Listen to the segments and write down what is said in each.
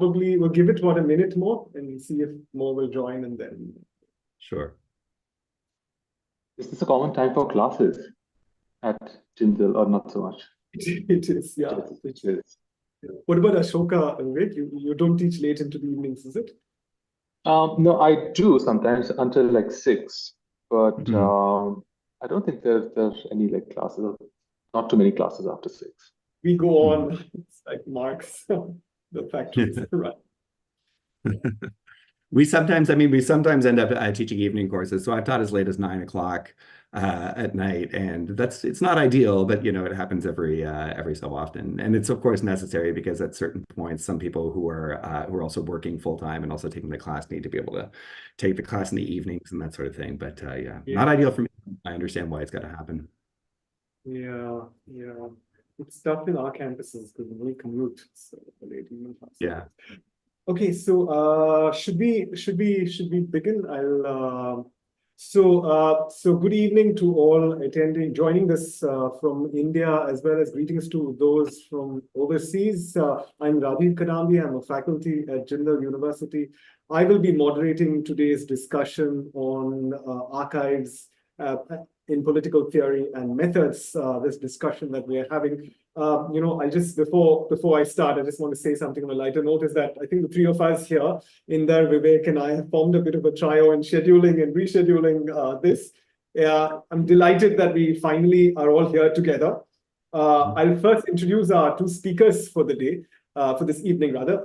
probably we'll give it a minute more and see if more will join, and then. Sure. Is this a common time for classes at Jindal or not so much? It is, yeah. It is. What about Ashoka and Vivek? You don't teach late into the evenings, is it? No, I do sometimes until like 6, but I don't think there's any like classes, not too many classes after 6. We go on, it's like Marx, the factories, right? We sometimes end up teaching evening courses. So I've taught as late as 9 o'clock at night, and it's not ideal, but it happens every so often, and it's of course necessary because at certain points, some people who are also working full time and also taking the class need to be able to take the class in the evenings and that sort of thing. But not ideal for me. I understand why it's got to happen. Yeah, it's tough in our campuses because we commute. So the late evening class. Yeah. Okay, so should we begin? So good evening to all joining this from India, as well as greetings to those from overseas. I'm Rajiv Kadambi. I'm a faculty at Jindal University. I will be moderating today's discussion on archives in political theory and methods. This discussion that we are having. I just before I start, I just want to say something on a lighter note. Is that I think the three of us here, Inder, Vivek, and I have formed a bit of a trio in scheduling and rescheduling this. I'm delighted that we finally are all here together. I'll first introduce our two speakers for the day, for this evening rather.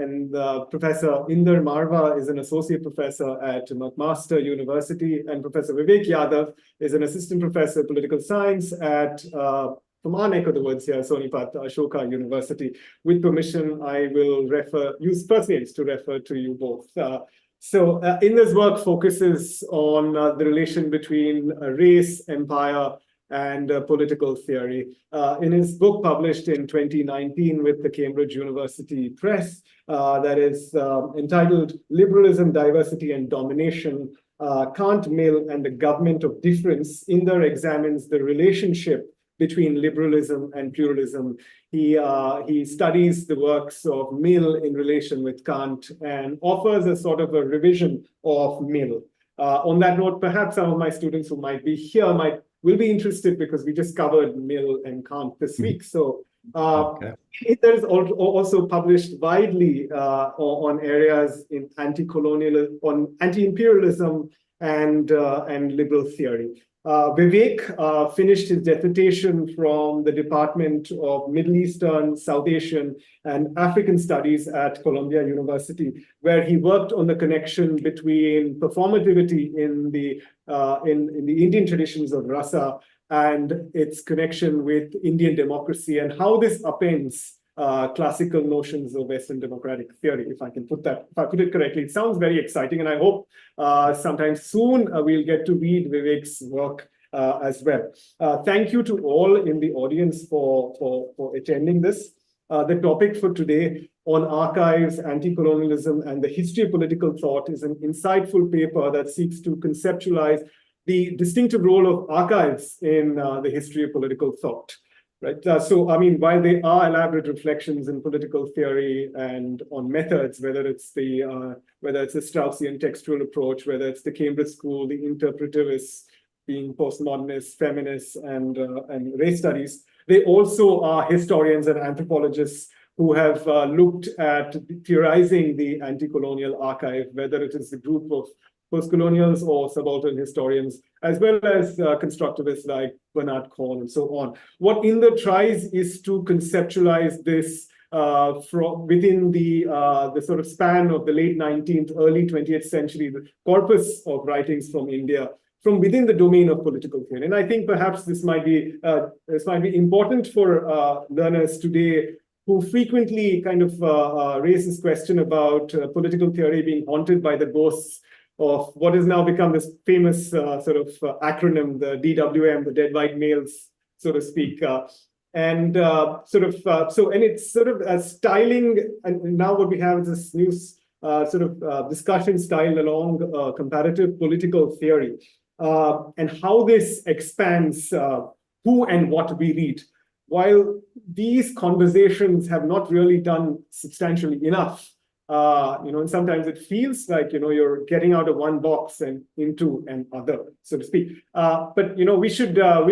And Professor Inder Marva is an associate professor at McMaster University, and Professor Vivek Yadav is an assistant professor of political science at from our neck of the woods here, Sonipat Ashoka University. With permission, I will use first names to refer to you both. So Inder's work focuses on the relation between race, empire, and political theory. In his book published in 2019 with the Cambridge University Press, that is entitled Liberalism, Diversity, and Domination, Kant, Mill, and the Government of Difference, Inder examines the relationship between liberalism and pluralism. He studies the works of Mill in relation with Kant and offers a sort of a revision of Mill. On that note, perhaps some of my students who might be here will be interested because we just covered Mill and Kant this week. So it is also published widely on areas in anti-imperialism and liberal theory. Vivek finished his dissertation from the Department of Middle Eastern, South Asian, and African Studies at Columbia University, where he worked on the connection between performativity in the Indian traditions of Rasa and its connection with Indian democracy, and how this upends classical notions of Western democratic theory, if I put it correctly. It sounds very exciting, and I hope sometime soon we'll get to read Vivek's work as well. Thank you to all in the audience for attending this. The topic for today on archives, anti-colonialism, and the history of political thought is an insightful paper that seeks to conceptualize the distinctive role of archives in the history of political thought. Right. So, I mean, while they are elaborate reflections in political theory and on methods, whether it's the Straussian textual approach, whether it's the Cambridge School, the interpretivists being postmodernists, feminists, and race studies, they also are historians and anthropologists who have looked at theorizing the anti-colonial archive, whether it is the group of post-colonials or subaltern historians, as well as constructivists like Bernard Korn and so on. What Inder tries is to conceptualize this from within the sort of span of the late 19th, early 20th century, the corpus of writings from India, from within the domain of political theory. And I think perhaps this might be important for learners today who frequently kind of raise this question about political theory being haunted by the ghosts of what has now become this famous sort of acronym, the DWM, the dead white males, so to speak. And it's sort of styling, and now what we have is this new sort of discussion style along comparative political theory, and how this expands who and what we read. While these conversations have not really done substantially enough And sometimes it feels like, you're getting out of one box and into another, so to speak. But, we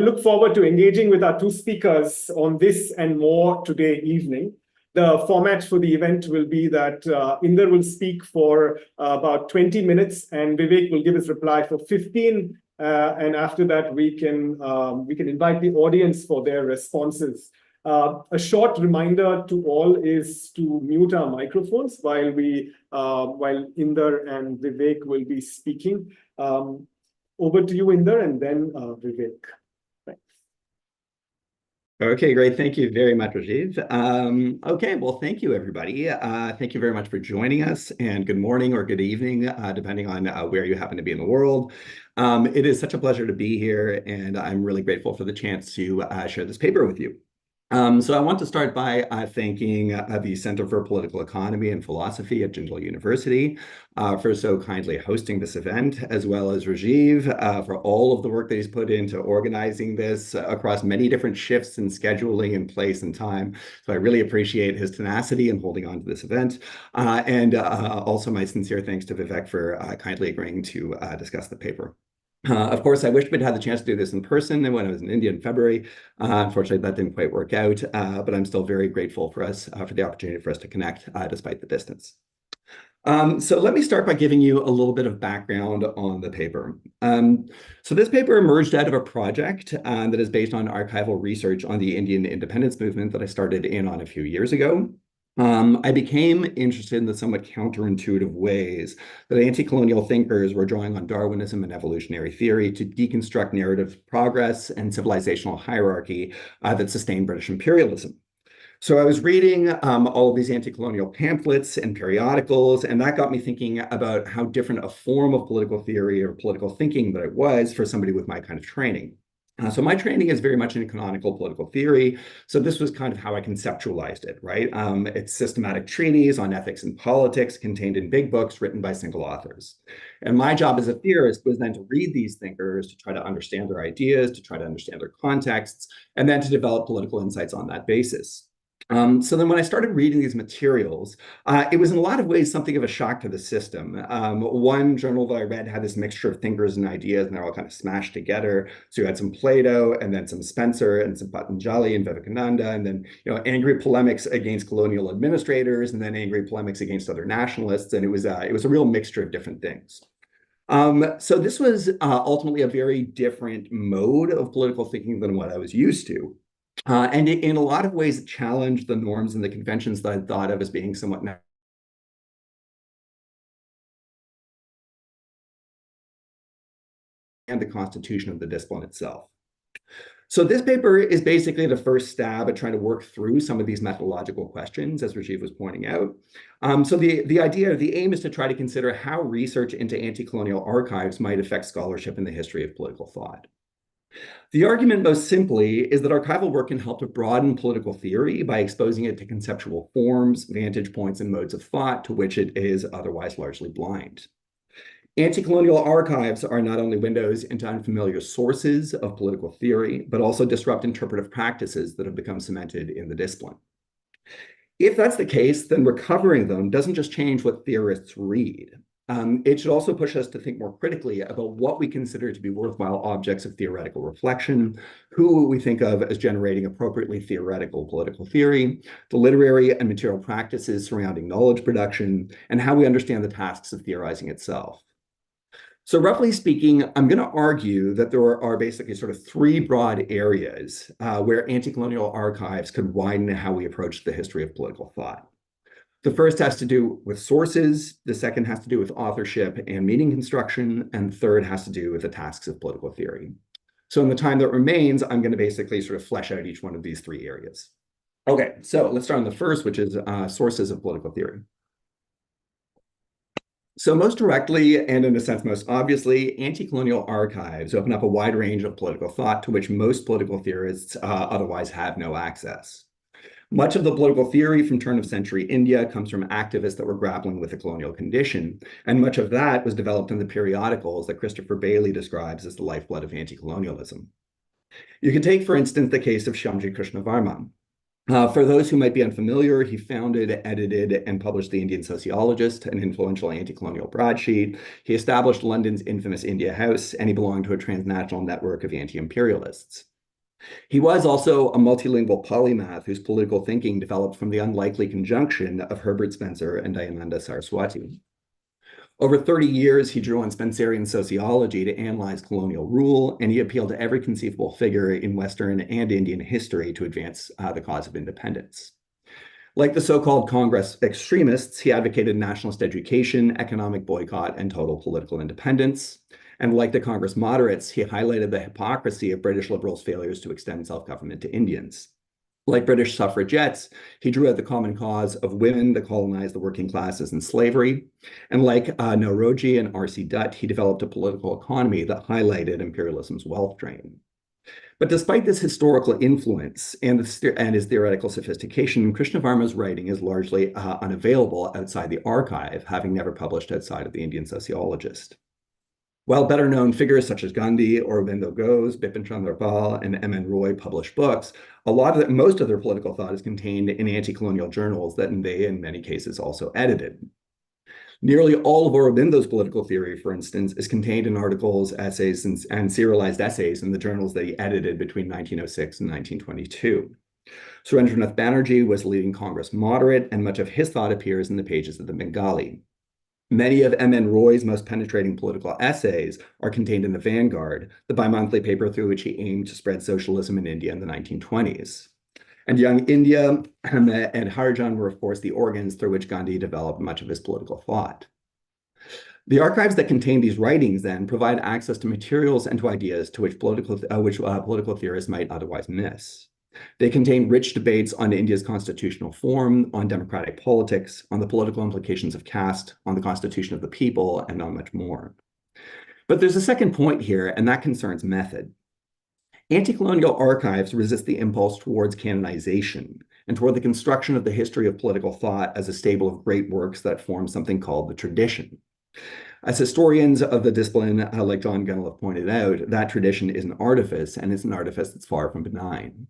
look forward to engaging with our two speakers on this and more today evening. The format for the event will be that Inder will speak for about 20 minutes and Vivek will give his reply for 15. And after that, we can invite the audience for their responses. A short reminder to all is to mute our microphones while Inder and Vivek will be speaking. Over to you, Inder, and then Vivek. Okay, great. Thank you very much, Rajiv. Okay, well, thank you, everybody. Thank you very much for joining us, and good morning or good evening, depending on where you happen to be in the world. It is such a pleasure to be here, and I'm really grateful for the chance to share this paper with you. So I want to start by thanking the Center for Political Economy and Philosophy at Jindal University for so kindly hosting this event, as well as Rajiv for all of the work that he's put into organizing this across many different shifts in scheduling and place and time. So I really appreciate his tenacity in holding on to this event. And also my sincere thanks to Vivek for kindly agreeing to discuss the paper. Of course, I wish we'd had the chance to do this in person when I was in India in February. Unfortunately, that didn't quite work out, but I'm still very grateful for the opportunity for us to connect despite the distance. So let me start by giving you a little bit of background on the paper. So this paper emerged out of a project that is based on archival research on the Indian independence movement that I started in on a few years ago. I became interested in the somewhat counterintuitive ways that anti-colonial thinkers were drawing on Darwinism and evolutionary theory to deconstruct narrative progress and civilizational hierarchy that sustained British imperialism. So I was reading all of these anti-colonial pamphlets and periodicals, and that got me thinking about how different a form of political theory or political thinking that it was for somebody with my kind of training. So my training is very much in canonical political theory. So this was kind of how I conceptualized it, right? It's systematic treatises on ethics and politics contained in big books written by single authors. And my job as a theorist was then to read these thinkers, to try to understand their ideas, to try to understand their contexts, and then to develop political insights on that basis. So then when I started reading these materials, it was in a lot of ways something of a shock to the system. One journal that I read had this mixture of thinkers and ideas, and they're all kind of smashed together. So you had some Plato, and then some Spencer, and some Patanjali and Vivekananda, and then angry polemics against colonial administrators, and then angry polemics against other nationalists. And it was a real mixture of different things. So this was ultimately a very different mode of political thinking than what I was used to. And in a lot of ways, it challenged the norms and the conventions that I thought of as being somewhat and the constitution of the discipline itself. So this paper is basically the first stab at trying to work through some of these methodological questions, as Rajiv was pointing out. So the aim is to try to consider how research into anti-colonial archives might affect scholarship in the history of political thought. The argument, most simply, is that archival work can help to broaden political theory by exposing it to conceptual forms, vantage points, and modes of thought to which it is otherwise largely blind. Anti-colonial archives are not only windows into unfamiliar sources of political theory, but also disrupt interpretive practices that have become cemented in the discipline. If that's the case, then recovering them doesn't just change what theorists read. It should also push us to think more critically about what we consider to be worthwhile objects of theoretical reflection, who we think of as generating appropriately theoretical political theory, the literary and material practices surrounding knowledge production, and how we understand the tasks of theorizing itself. So roughly speaking, I'm going to argue that there are basically sort of three broad areas where anti-colonial archives could widen how we approach the history of political thought. The first has to do with sources, the second has to do with authorship and meaning construction, and the third has to do with the tasks of political theory. So in the time that remains, I'm going to basically sort of flesh out each one of these three areas. Okay, so let's start on the first, which is sources of political theory. So most directly, and in a sense most obviously, anti-colonial archives open up a wide range of political thought to which most political theorists otherwise have no access. Much of the political theory from turn-of-century India comes from activists that were grappling with the colonial condition, and much of that was developed in the periodicals that Christopher Bailey describes as the lifeblood of anti-colonialism. You can take, for instance, the case of Shyamji Krishna Varma. For those who might be unfamiliar, he founded, edited, and published The Indian Sociologist, an influential anti-colonial broadsheet. He established London's infamous India House, and he belonged to a transnational network of anti-imperialists. He was also a multilingual polymath whose political thinking developed from the unlikely conjunction of Herbert Spencer and Dayananda Saraswati. Over 30 years, he drew on Spencerian sociology to analyze colonial rule, and he appealed to every conceivable figure in Western and Indian history to advance the cause of independence. Like the so-called Congress extremists, he advocated nationalist education, economic boycott, and total political independence. And like the Congress moderates, he highlighted the hypocrisy of British liberals' failures to extend self-government to Indians. Like British suffragettes, he drew out the common cause of women that colonized the working classes and slavery. And like Nauroji and R.C. Dutt, he developed a political economy that highlighted imperialism's wealth drain. But despite this historical influence and his theoretical sophistication, Krishnavarma's writing is largely unavailable outside the archive, having never published outside of the Indian Sociologist. While better-known figures such as Gandhi, Aurobindo Ghosh, Bipin Chandra Pal, and M.N. Roy published books, most of their political thought is contained in anti-colonial journals that they, in many cases, also edited. Nearly all of Aurobindo's political theory, for instance, is contained in articles, essays, and serialized essays in the journals that he edited between 1906 and 1922. Surendranath Banerjee was a leading Congress moderate, and much of his thought appears in the pages of the Bengali. Many of M.N. Roy's most penetrating political essays are contained in The Vanguard, the bi-monthly paper through which he aimed to spread socialism in India in the 1920s. And Young India and Harijan were, of course, the organs through which Gandhi developed much of his political thought. The archives that contain these writings, then, provide access to materials and to ideas to which political theorists might otherwise miss. They contain rich debates on India's constitutional form, on democratic politics, on the political implications of caste, on the constitution of the people, and on much more. But there's a second point here, and that concerns method. Anti-colonial archives resist the impulse towards canonization and toward the construction of the history of political thought as a stable of great works that form something called the tradition. As historians of the discipline, like John Gunnell have pointed out, that tradition is an artifice, and it's an artifice that's far from benign.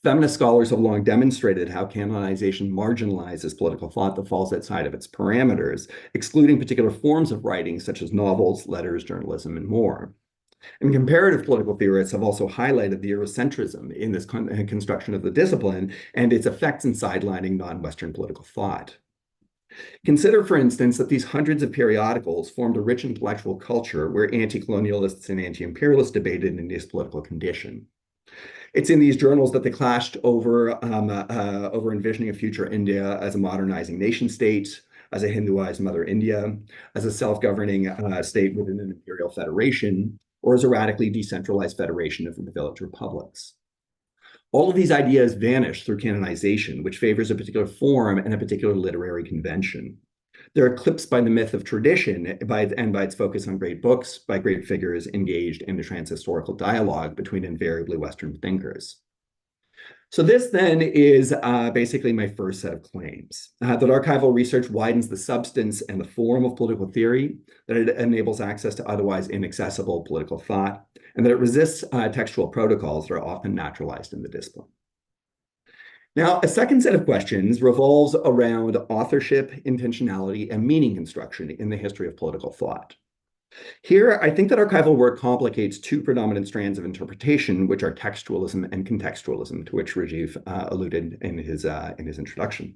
Feminist scholars have long demonstrated how canonization marginalizes political thought that falls outside of its parameters, excluding particular forms of writing such as novels, letters, journalism, and more. And comparative political theorists have also highlighted the Eurocentrism in this construction of the discipline and its effects in sidelining non-Western political thought. Consider, for instance, that these hundreds of periodicals formed a rich intellectual culture where anti-colonialists and anti-imperialists debated India's political condition. It's in these journals that they clashed over envisioning a future India as a modernizing nation state, as a Hinduized Mother India, as a self-governing state within an imperial federation, or as a radically decentralized federation of village republics. All of these ideas vanish through canonization, which favors a particular form and a particular literary convention. They're eclipsed by the myth of tradition and by its focus on great books, by great figures engaged in a trans-historical dialogue between invariably Western thinkers. So this then is basically my first set of claims, that archival research widens the substance and the form of political theory, that it enables access to otherwise inaccessible political thought, and that it resists textual protocols that are often naturalized in the discipline. Now, a second set of questions revolves around authorship, intentionality, and meaning construction in the history of political thought. Here, I think that archival work complicates two predominant strands of interpretation, which are textualism and contextualism, to which Rajiv alluded in his introduction.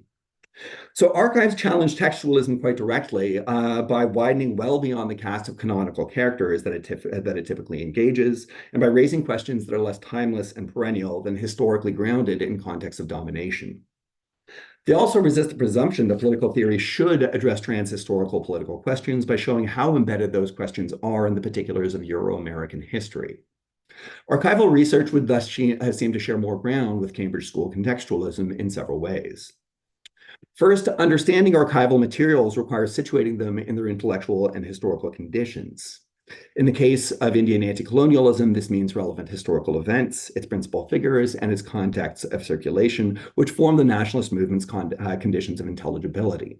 So archives challenge textualism quite directly by widening well beyond the cast of canonical characters that it typically engages, and by raising questions that are less timeless and perennial than historically grounded in contexts of domination. They also resist the presumption that political theory should address trans-historical political questions by showing how embedded those questions are in the particulars of Euro-American history. Archival research would thus seem to share more ground with Cambridge School contextualism in several ways. First, understanding archival materials requires situating them in their intellectual and historical conditions. In the case of Indian anti-colonialism, this means relevant historical events, its principal figures, and its contexts of circulation, which form the nationalist movement's conditions of intelligibility.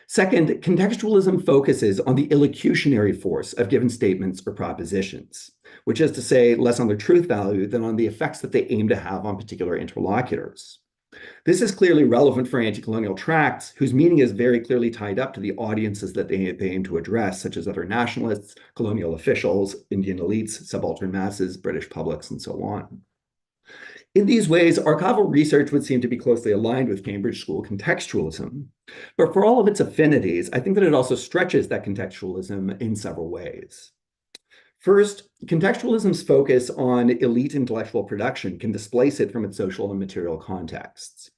Second, contextualism focuses on the illocutionary force of given statements or propositions, which is to say less on their truth value than on the effects that they aim to have on particular interlocutors. This is clearly relevant for anti-colonial tracts, whose meaning is very clearly tied up to the audiences that they aim to address, such as other nationalists, colonial officials, Indian elites, subaltern masses, British publics, and so on. In these ways, archival research would seem to be closely aligned with Cambridge School contextualism. But for all of its affinities, I think that it also stretches that contextualism in several ways. First, contextualism's focus on elite intellectual production can displace it from its social and material contexts.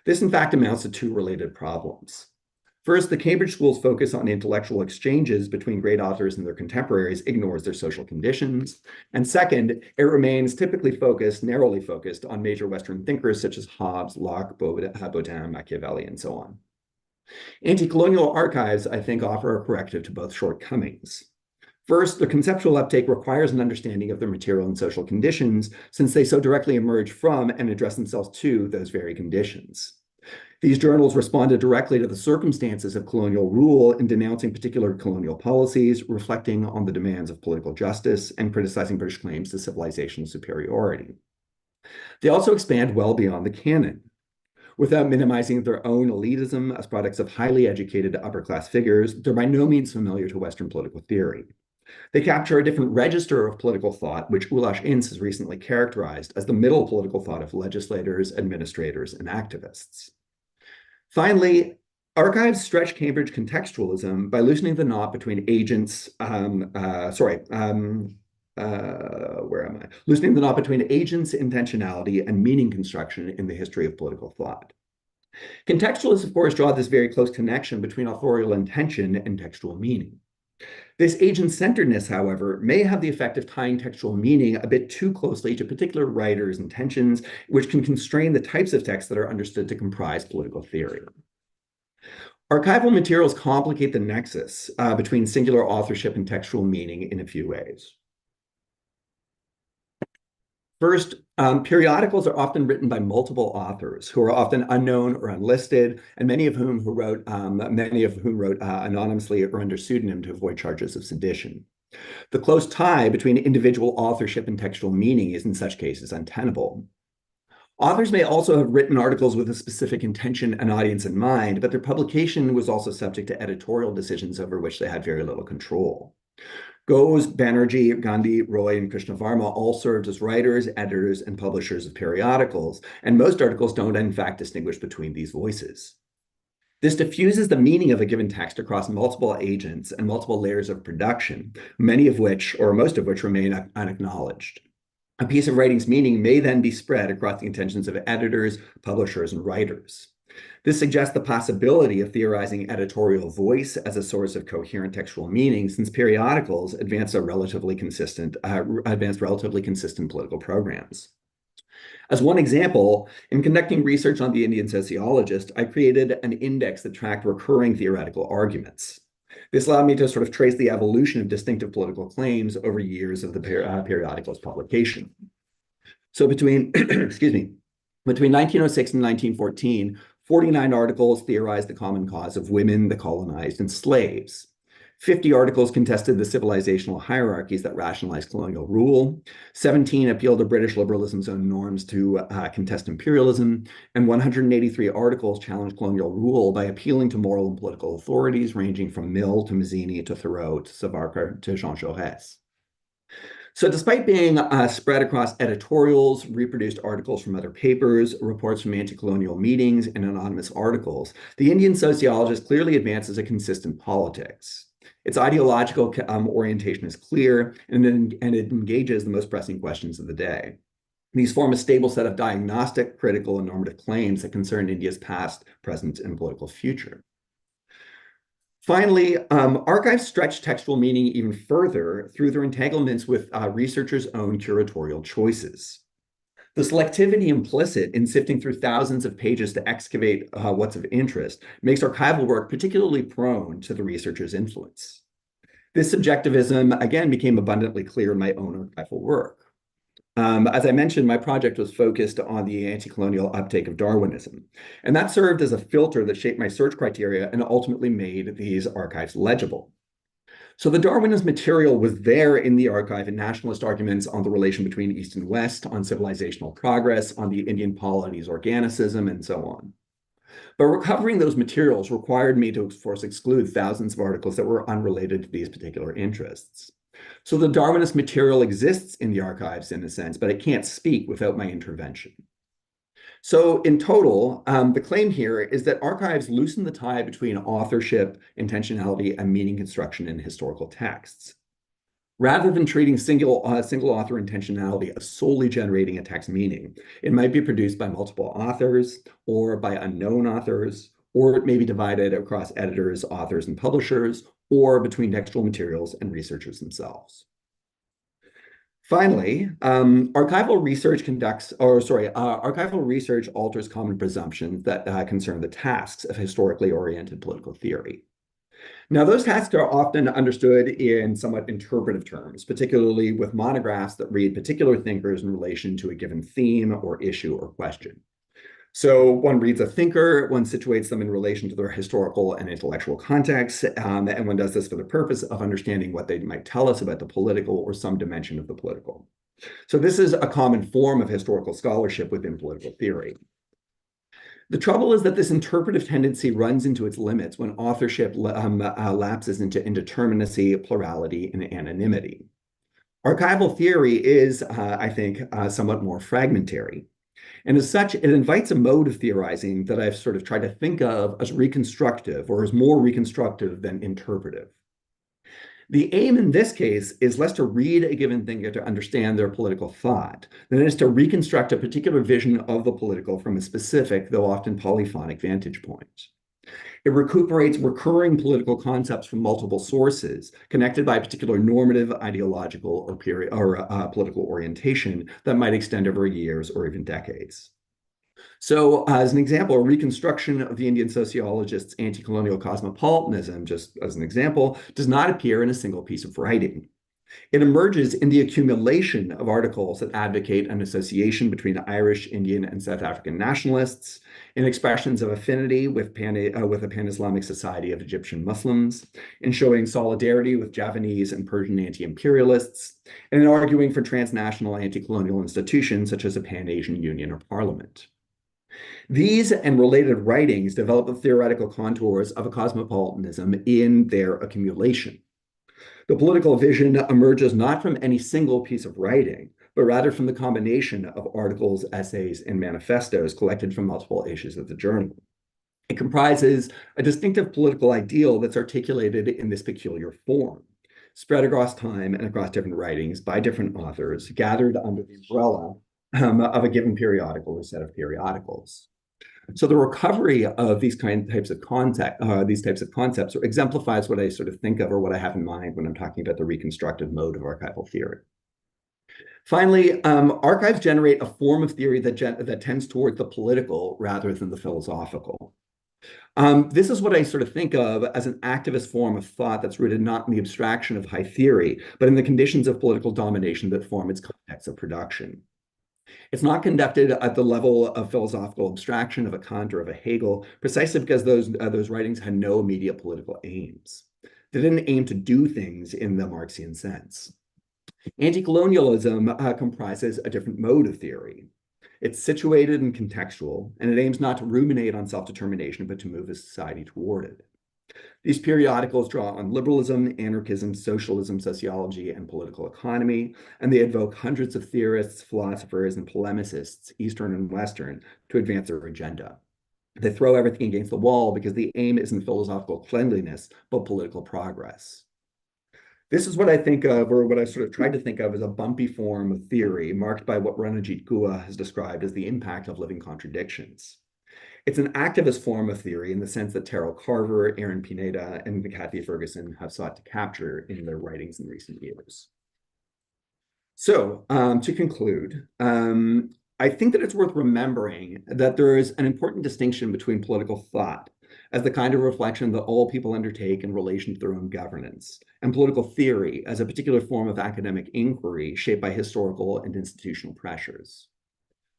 This, in fact, amounts to two related problems. First, the Cambridge School's focus on intellectual exchanges between great authors and their contemporaries ignores their social conditions. And second, it remains typically narrowly focused on major Western thinkers such as Hobbes, Locke, Baudin, Machiavelli, and so on. Anti-colonial archives, I think, offer a corrective to both shortcomings. First, the conceptual uptake requires an understanding of their material and social conditions, since they so directly emerge from and address themselves to those very conditions. These journals responded directly to the circumstances of colonial rule in denouncing particular colonial policies, reflecting on the demands of political justice, and criticizing British claims to civilizational superiority. They also expand well beyond the canon. Without minimizing their own elitism as products of highly educated upper-class figures, they're by no means familiar to Western political theory. They capture a different register of political thought, which Ulash Ince has recently characterized as the middle political thought of legislators, administrators, and activists. Finally, archives stretch Cambridge contextualism by loosening the knot between loosening the knot between agents, intentionality, and meaning construction in the history of political thought. Contextualists, of course, draw this very close connection between authorial intention and textual meaning. This agent-centeredness, however, may have the effect of tying textual meaning a bit too closely to particular writers' intentions, which can constrain the types of texts that are understood to comprise political theory. Archival materials complicate the nexus between singular authorship and textual meaning in a few ways. First, periodicals are often written by multiple authors who are often unknown or unlisted, and many of whom wrote anonymously or under pseudonym to avoid charges of sedition. The close tie between individual authorship and textual meaning is in such cases untenable. Authors may also have written articles with a specific intention and audience in mind, but their publication was also subject to editorial decisions over which they had very little control. Ghose, Banerjee, Gandhi, Roy, and Krishnavarma all served as writers, editors, and publishers of periodicals, and most articles don't, in fact, distinguish between these voices. This diffuses the meaning of a given text across multiple agents and multiple layers of production, many of which, or most of which, remain unacknowledged. A piece of writing's meaning may then be spread across the intentions of editors, publishers, and writers. This suggests the possibility of theorizing editorial voice as a source of coherent textual meaning, since periodicals advance relatively consistent political programs. As one example, in conducting research on the Indian sociologist, I created an index that tracked recurring theoretical arguments. This allowed me to sort of trace the evolution of distinctive political claims over years of the periodical's publication. So between 1906 and 1914, 49 articles theorized the common cause of women, the colonized, and slaves. 50 articles contested the civilizational hierarchies that rationalized colonial rule. 17 appealed to British liberalism's own norms to contest imperialism. And 183 articles challenged colonial rule by appealing to moral and political authorities ranging from Mill to Mazzini to Thoreau to Savarkar to Jean Jaurès. So despite being spread across editorials, reproduced articles from other papers, reports from anti-colonial meetings, and anonymous articles, the Indian sociologist clearly advances a consistent politics. Its ideological orientation is clear, and it engages the most pressing questions of the day. These form a stable set of diagnostic, critical, and normative claims that concern India's past, present, and political future. Finally, archives stretch textual meaning even further through their entanglements with researchers' own curatorial choices. The selectivity implicit in sifting through thousands of pages to excavate what's of interest makes archival work particularly prone to the researcher's influence. This subjectivism, again, became abundantly clear in my own archival work. As I mentioned, my project was focused on the anti-colonial uptake of Darwinism, and that served as a filter that shaped my search criteria and ultimately made these archives legible. So the Darwinist material was there in the archive in nationalist arguments on the relation between East and West, on civilizational progress, on the Indian polity organicism, and so on. But recovering those materials required me to, of course, exclude thousands of articles that were unrelated to these particular interests. So the Darwinist material exists in the archives in a sense, but it can't speak without my intervention. So in total, the claim here is that archives loosen the tie between authorship, intentionality, and meaning construction in historical texts. Rather than treating single author intentionality as solely generating a text meaning, it might be produced by multiple authors or by unknown authors, or it may be divided across editors, authors, and publishers, or between textual materials and researchers themselves. Finally, archival research alters common presumptions that concern the tasks of historically oriented political theory. Now, those tasks are often understood in somewhat interpretive terms, particularly with monographs that read particular thinkers in relation to a given theme or issue or question. So one reads a thinker, one situates them in relation to their historical and intellectual context, and one does this for the purpose of understanding what they might tell us about the political or some dimension of the political. So this is a common form of historical scholarship within political theory. The trouble is that this interpretive tendency runs into its limits when authorship lapses into indeterminacy, plurality, and anonymity. Archival theory is, I think, somewhat more fragmentary. And as such, it invites a mode of theorizing that I've sort of tried to think of as reconstructive or as more reconstructive than interpretive. The aim in this case is less to read a given thinker to understand their political thought than it is to reconstruct a particular vision of the political from a specific, though often polyphonic, vantage point. It recuperates recurring political concepts from multiple sources, connected by a particular normative, ideological, or political orientation that might extend over years or even decades. So, as an example, a reconstruction of the Indian sociologist's anti-colonial cosmopolitanism, just as an example, does not appear in a single piece of writing. It emerges in the accumulation of articles that advocate an association between Irish, Indian, and South African nationalists, in expressions of affinity with a pan-Islamic society of Egyptian Muslims, in showing solidarity with Javanese and Persian anti-imperialists, and in arguing for transnational anti-colonial institutions such as a Pan-Asian Union or Parliament. These and related writings develop the theoretical contours of a cosmopolitanism in their accumulation. The political vision emerges not from any single piece of writing, but rather from the combination of articles, essays, and manifestos collected from multiple issues of the journal. It comprises a distinctive political ideal that's articulated in this peculiar form, spread across time and across different writings by different authors, gathered under the umbrella of a given periodical or set of periodicals. So the recovery of these types of concepts exemplifies what I sort of think of or what I have in mind when I'm talking about the reconstructive mode of archival theory. Finally, archives generate a form of theory that tends toward the political rather than the philosophical. This is what I sort of think of as an activist form of thought that's rooted not in the abstraction of high theory, but in the conditions of political domination that form its context of production. It's not conducted at the level of philosophical abstraction of a Kant or of a Hegel, precisely because those writings had no immediate political aims. They didn't aim to do things in the Marxian sense. Anti-colonialism comprises a different mode of theory. It's situated and contextual, and it aims not to ruminate on self-determination, but to move a society toward it. These periodicals draw on liberalism, anarchism, socialism, sociology, and political economy, and they evoke hundreds of theorists, philosophers, and polemicists, Eastern and Western, to advance their agenda. They throw everything against the wall because the aim isn't philosophical cleanliness, but political progress. This is what I think of, or what I've sort of tried to think of as a bumpy form of theory, marked by what Ranajit Guha has described as the impact of living contradictions. It's an activist form of theory in the sense that Terrell Carver, Aaron Pineda, and Kathy Ferguson have sought to capture in their writings in recent years. So to conclude, I think that it's worth remembering that there is an important distinction between political thought as the kind of reflection that all people undertake in relation to their own governance, and political theory as a particular form of academic inquiry shaped by historical and institutional pressures.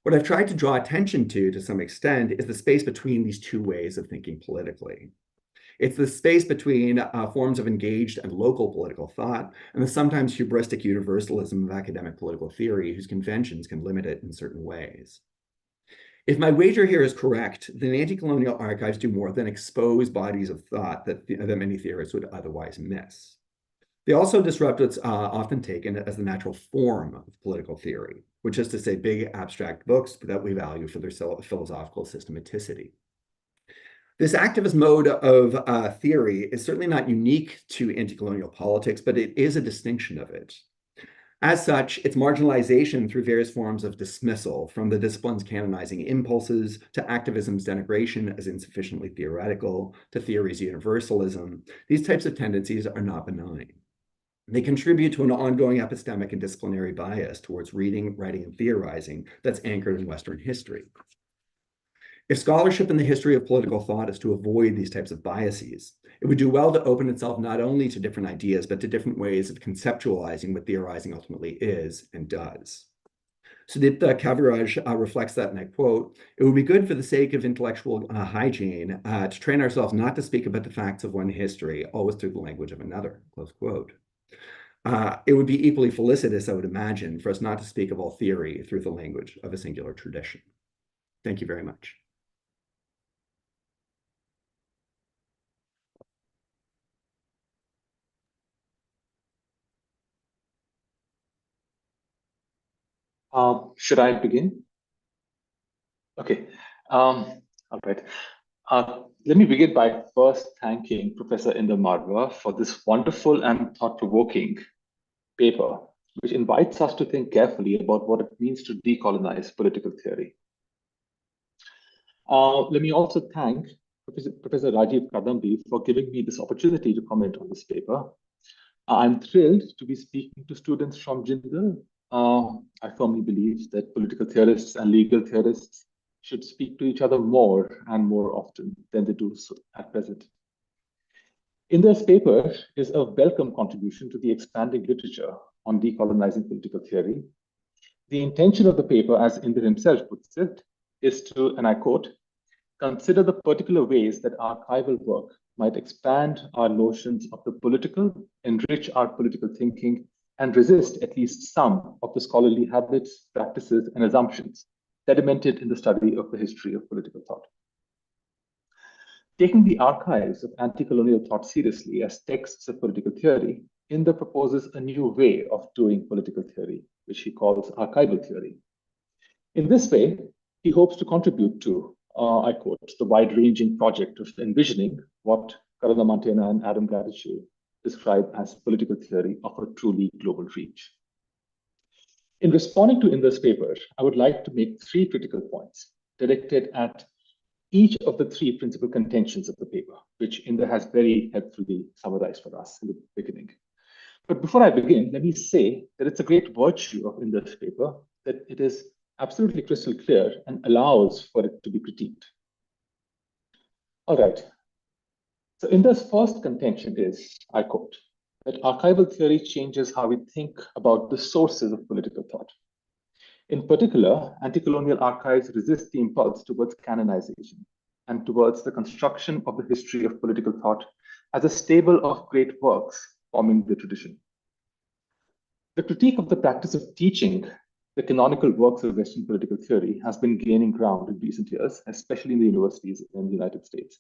What I've tried to draw attention to some extent, is the space between these two ways of thinking politically. It's the space between forms of engaged and local political thought and the sometimes hubristic universalism of academic political theory whose conventions can limit it in certain ways. If my wager here is correct, then anti-colonial archives do more than expose bodies of thought that many theorists would otherwise miss. They also disrupt what's often taken as the natural form of political theory, which is to say big abstract books that we value for their philosophical systematicity. This activist mode of theory is certainly not unique to anti-colonial politics, but it is a distinction of it. As such, its marginalization through various forms of dismissal, from the discipline's canonizing impulses to activism's denigration as insufficiently theoretical to theory's universalism, these types of tendencies are not benign. They contribute to an ongoing epistemic and disciplinary bias towards reading, writing, and theorizing that's anchored in Western history. If scholarship in the history of political thought is to avoid these types of biases, it would do well to open itself not only to different ideas, but to different ways of conceptualizing what theorizing ultimately is and does. Sudipta Kaviraj reflects that, and I quote, "It would be good for the sake of intellectual hygiene to train ourselves not to speak about the facts of one history, always through the language of another," close quote. It would be equally felicitous, I would imagine, for us not to speak of all theory through the language of a singular tradition. Thank you very much. Should I begin? Okay. All right. Let me begin by first thanking Professor Inder Marwa for this wonderful and thought-provoking paper, which invites us to think carefully about what it means to decolonize political theory. Let me also thank Professor Rajiv Kadambi for giving me this opportunity to comment on this paper. I'm thrilled to be speaking to students from Jindal. I firmly believe that political theorists and legal theorists should speak to each other more and more often than they do so at present. Inder's paper is a welcome contribution to the expanding literature on decolonizing political theory. The intention of the paper, as Inder himself puts it, is to, and I quote, "consider the particular ways that archival work might expand our notions of the political, enrich our political thinking, and resist at least some of the scholarly habits, practices, and assumptions sedimented in the study of the history of political thought." Taking the archives of anti-colonial thought seriously as texts of political theory, Inder proposes a new way of doing political theory, which he calls archival theory. In this way, he hopes to contribute to, I quote, "the wide-ranging project of envisioning what Karana Mantena and Adam Gratitude describe as political theory of a truly global reach." In responding to Inder's paper, I would like to make three critical points directed at each of the three principal contentions of the paper, which Inder has very helpfully summarized for us in the beginning. But before I begin, let me say that it's a great virtue of Inder's paper that it is absolutely crystal clear and allows for it to be critiqued. All right. So Inder's first contention is, I quote, that archival theory changes how we think about the sources of political thought. In particular, anti-colonial archives resist the impulse towards canonization and towards the construction of the history of political thought as a stable of great works forming the tradition. The critique of the practice of teaching the canonical works of Western political theory has been gaining ground in recent years, especially in the universities in the United States.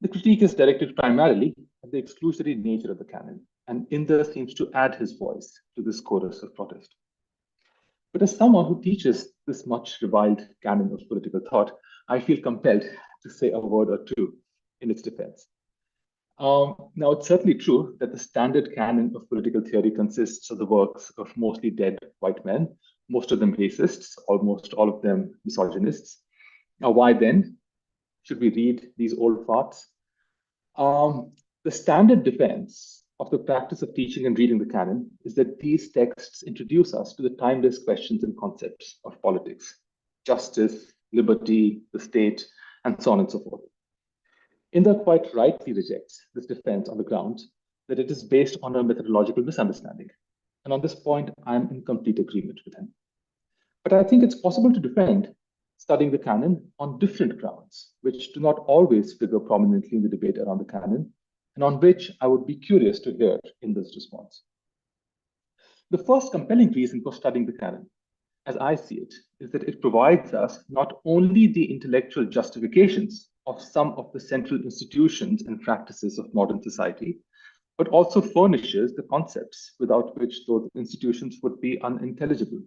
The critique is directed primarily at the exclusionary nature of the canon, and Inder seems to add his voice to this chorus of protest. But as someone who teaches this much reviled canon of political thought, I feel compelled to say a word or two in its defense. Now, it's certainly true that the standard canon of political theory consists of the works of mostly dead white men, most of them racists, almost all of them misogynists. Now, why then should we read these old farts? The standard defense of the practice of teaching and reading the canon is that these texts introduce us to the timeless questions and concepts of politics, justice, liberty, the state, and so on and so forth. Inder quite rightly rejects this defense on the grounds that it is based on a methodological misunderstanding. And on this point, I'm in complete agreement with him. But I think it's possible to defend studying the canon on different grounds, which do not always figure prominently in the debate around the canon, and on which I would be curious to hear Inder's response. The first compelling reason for studying the canon, as I see it, is that it provides us not only the intellectual justifications of some of the central institutions and practices of modern society, but also furnishes the concepts without which those institutions would be unintelligible.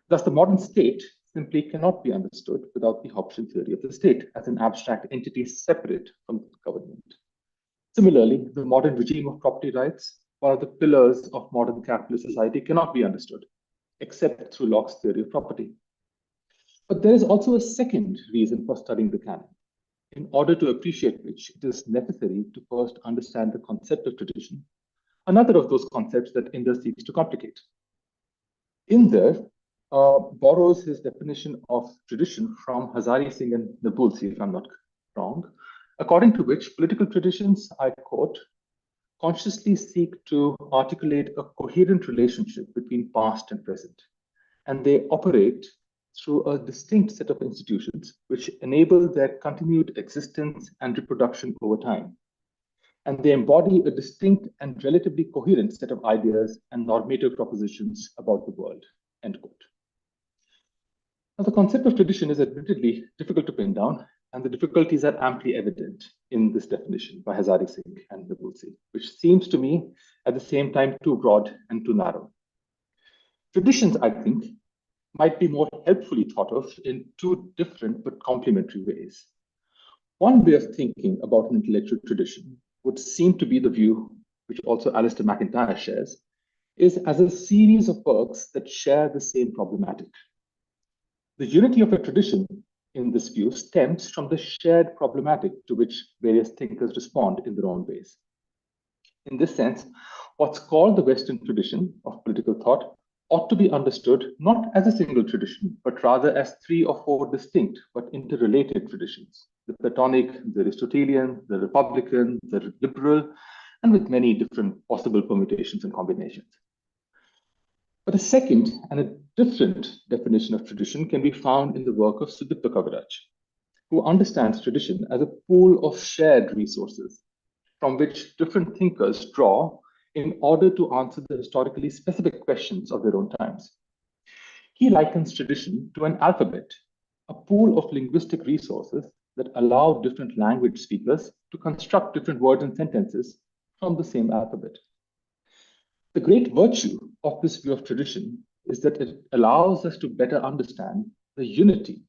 Thus, the modern state simply cannot be understood without the Hobbesian theory of the state as an abstract entity separate from the government. Similarly, the modern regime of property rights, one of the pillars of modern capitalist society, cannot be understood except through Locke's theory of property. But there is also a second reason for studying the canon, in order to appreciate which it is necessary to first understand the concept of tradition, another of those concepts that Inder seeks to complicate. Inder borrows his definition of tradition from Hazari Singh and Nabulsi, if I'm not wrong, according to which political traditions, I quote, consciously seek to articulate a coherent relationship between past and present, and they operate through a distinct set of institutions which enable their continued existence and reproduction over time. And they embody a distinct and relatively coherent set of ideas and normative propositions about the world, end quote. Now, the concept of tradition is admittedly difficult to pin down, and the difficulties are amply evident in this definition by Hazari Singh and Nabulsi, which seems to me at the same time too broad and too narrow. Traditions, I think, might be more helpfully thought of in two different but complementary ways. One way of thinking about an intellectual tradition would seem to be the view, which also Alistair McIntyre shares, is as a series of works that share the same problematic. The unity of a tradition, in this view, stems from the shared problematic to which various thinkers respond in their own ways. In this sense, what's called the Western tradition of political thought ought to be understood not as a single tradition, but rather as 3 or 4 distinct but interrelated traditions: the Platonic, the Aristotelian, the Republican, the Liberal, and with many different possible permutations and combinations. But a second and a different definition of tradition can be found in the work of Sudipta Kaviraj, who understands tradition as a pool of shared resources from which different thinkers draw in order to answer the historically specific questions of their own times. He likens tradition to an alphabet, a pool of linguistic resources that allow different language speakers to construct different words and sentences from the same alphabet. The great virtue of this view of tradition is that it allows us to better understand the unity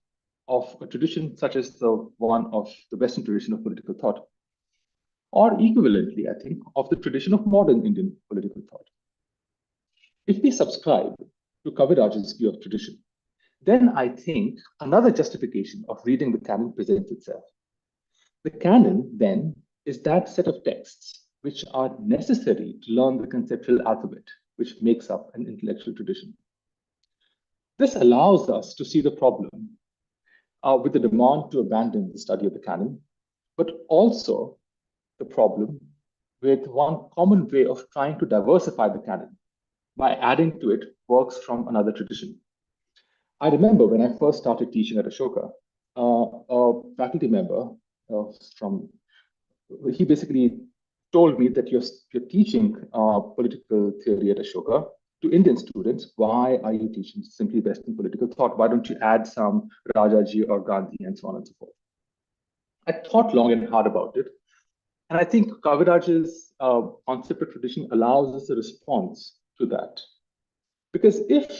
of a tradition such as the one of the Western tradition of political thought, or equivalently, I think, of the tradition of modern Indian political thought. If we subscribe to Kaviraj's view of tradition, then I think another justification of reading the canon presents itself. The canon, then, is that set of texts which are necessary to learn the conceptual alphabet which makes up an intellectual tradition. This allows us to see the problem with the demand to abandon the study of the canon, but also the problem with one common way of trying to diversify the canon by adding to it works from another tradition. I remember when I first started teaching at Ashoka, a faculty member he basically told me that you're teaching political theory at Ashoka to Indian students. Why are you teaching simply Western political thought? Why don't you add some Rajaji or Gandhi and so on and so forth? I thought long and hard about it. And I think Kaviraj's concept of tradition allows us a response to that. Because if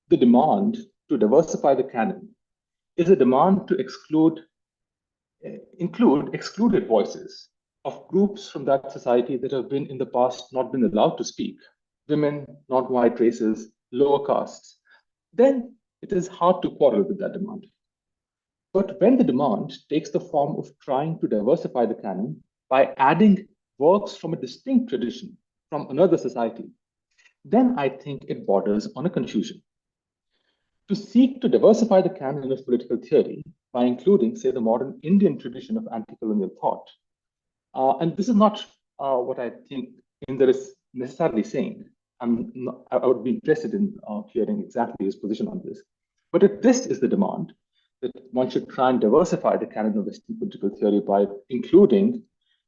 the demand to diversify the canon is a demand to include excluded voices of groups from that society that have been in the past not been allowed to speak, women, non-white races, lower castes, then it is hard to quarrel with that demand. But when the demand takes the form of trying to diversify the canon by adding works from a distinct tradition from another society, then I think it borders on a confusion. To seek to diversify the canon of political theory by including, say, the modern Indian tradition of anti-colonial thought. And this is not what I think Inder is necessarily saying. I would be interested in hearing exactly his position on this. But if this is the demand, that one should try and diversify the canon of Western political theory by including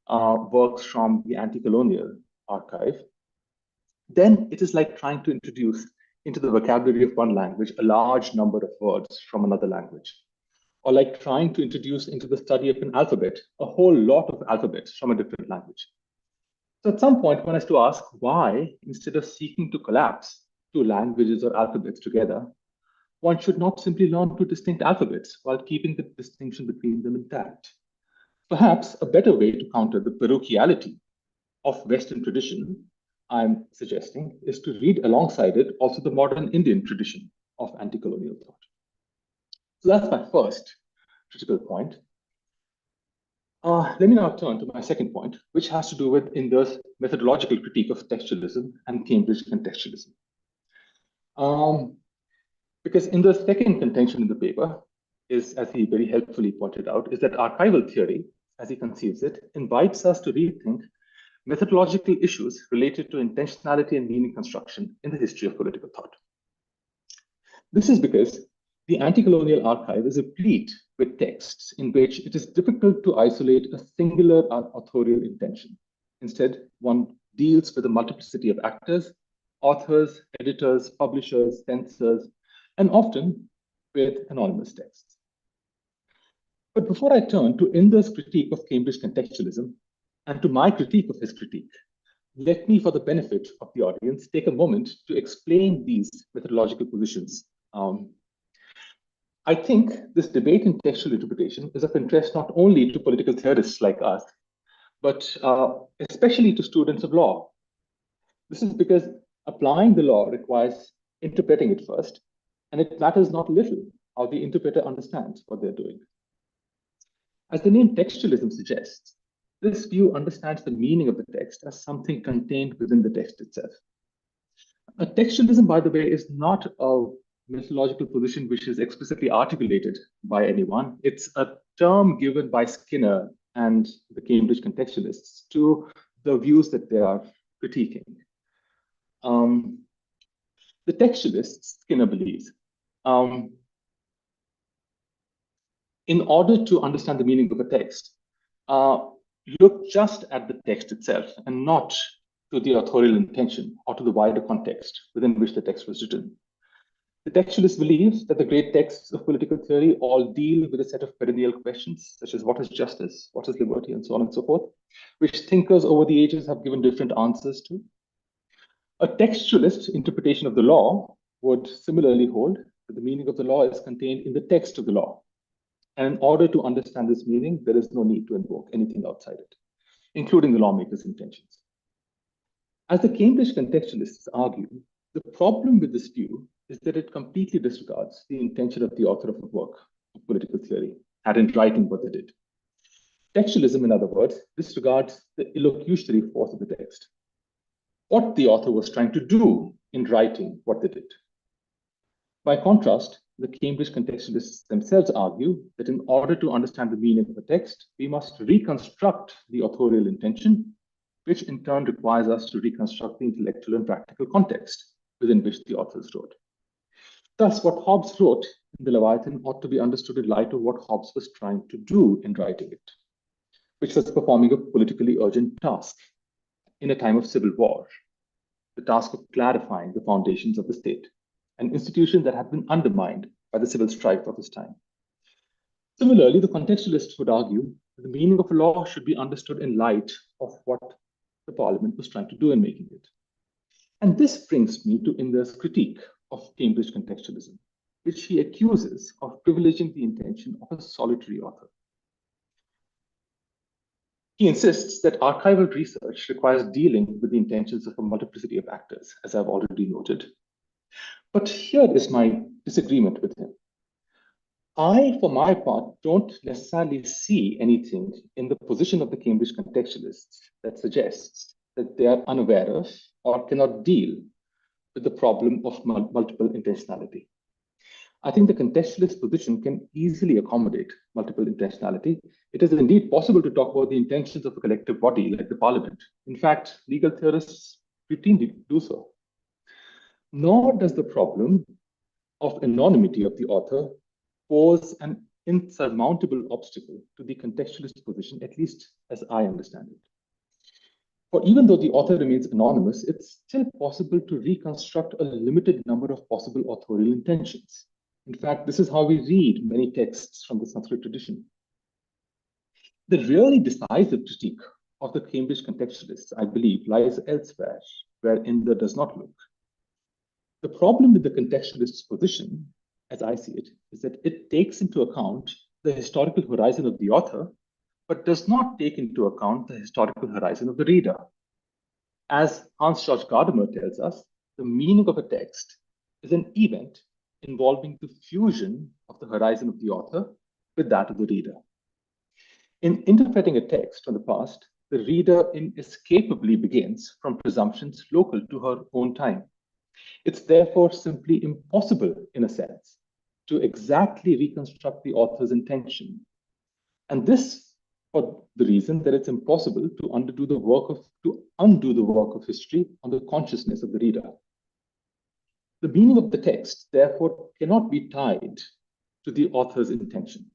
works from the anti-colonial archive, then it is like trying to introduce into the vocabulary of one language a large number of words from another language, or like trying to introduce into the study of an alphabet a whole lot of alphabets from a different language. So at some point, one has to ask why, instead of seeking to collapse two languages or alphabets together, one should not simply learn two distinct alphabets while keeping the distinction between them intact. Perhaps a better way to counter the parochiality of Western tradition, I'm suggesting, is to read alongside it also the modern Indian tradition of anti-colonial thought. So that's my first critical point. Let me now turn to my second point, which has to do with Inder's methodological critique of textualism and Cambridge contextualism. Because Inder's second contention in the paper is, as he very helpfully pointed out, is that archival theory, as he conceives it, invites us to rethink methodological issues related to intentionality and meaning construction in the history of political thought. This is because the anti-colonial archive is replete with texts in which it is difficult to isolate a singular authorial intention. Instead, one deals with a multiplicity of actors, authors, editors, publishers, censors, and often with anonymous texts. But before I turn to Inder's critique of Cambridge contextualism and to my critique of his critique, let me, for the benefit of the audience, take a moment to explain these methodological positions. I think this debate in textual interpretation is of interest not only to political theorists like us, but especially to students of law. This is because applying the law requires interpreting it first, and it matters not little how the interpreter understands what they're doing. As the name textualism suggests, this view understands the meaning of the text as something contained within the text itself. A textualism, by the way, is not a methodological position which is explicitly articulated by anyone. It's a term given by Skinner and the Cambridge contextualists to the views that they are critiquing. The textualists, Skinner believes, in order to understand the meaning of a text, look just at the text itself and not to the authorial intention or to the wider context within which the text was written. The textualist believes that the great texts of political theory all deal with a set of perennial questions, such as what is justice, what is liberty, and so on and so forth, which thinkers over the ages have given different answers to. A textualist interpretation of the law would similarly hold that the meaning of the law is contained in the text of the law. And in order to understand this meaning, there is no need to invoke anything outside it, including the lawmaker's intentions. As the Cambridge contextualists argue, the problem with this view is that it completely disregards the intention of the author of a work of political theory, had in writing what they did. Textualism, in other words, disregards the illocutionary force of the text, what the author was trying to do in writing what they did. By contrast, the Cambridge contextualists themselves argue that in order to understand the meaning of a text, we must reconstruct the authorial intention, which in turn requires us to reconstruct the intellectual and practical context within which the authors wrote. Thus, what Hobbes wrote in the Leviathan ought to be understood in light of what Hobbes was trying to do in writing it, which was performing a politically urgent task in a time of civil war, the task of clarifying the foundations of the state, an institution that had been undermined by the civil strife of his time. Similarly, the contextualists would argue that the meaning of a law should be understood in light of what the parliament was trying to do in making it. And this brings me to Inder's critique of Cambridge contextualism, which he accuses of privileging the intention of a solitary author. He insists that archival research requires dealing with the intentions of a multiplicity of actors, as I've already noted. But here is my disagreement with him. I, for my part, don't necessarily see anything in the position of the Cambridge contextualists that suggests that they are unaware of or cannot deal with the problem of multiple intentionality. I think the contextualist position can easily accommodate multiple intentionality. It is indeed possible to talk about the intentions of a collective body like the parliament. In fact, legal theorists routinely do so. Nor does the problem of anonymity of the author pose an insurmountable obstacle to the contextualist position, at least as I understand it. For even though the author remains anonymous, it's still possible to reconstruct a limited number of possible authorial intentions. In fact, this is how we read many texts from the Sanskrit tradition. The really decisive critique of the Cambridge contextualists, I believe, lies elsewhere, where Inder does not look. The problem with the contextualist's position, as I see it, is that it takes into account the historical horizon of the author, but does not take into account the historical horizon of the reader. As Hans-Georg Gadamer tells us, the meaning of a text is an event involving the fusion of the horizon of the author with that of the reader. In interpreting a text from the past, the reader inescapably begins from presumptions local to her own time. It's therefore simply impossible, in a sense, to exactly reconstruct the author's intention. And this for the reason that it's impossible to undo the work of history on the consciousness of the reader. The meaning of the text, therefore, cannot be tied to the author's intention.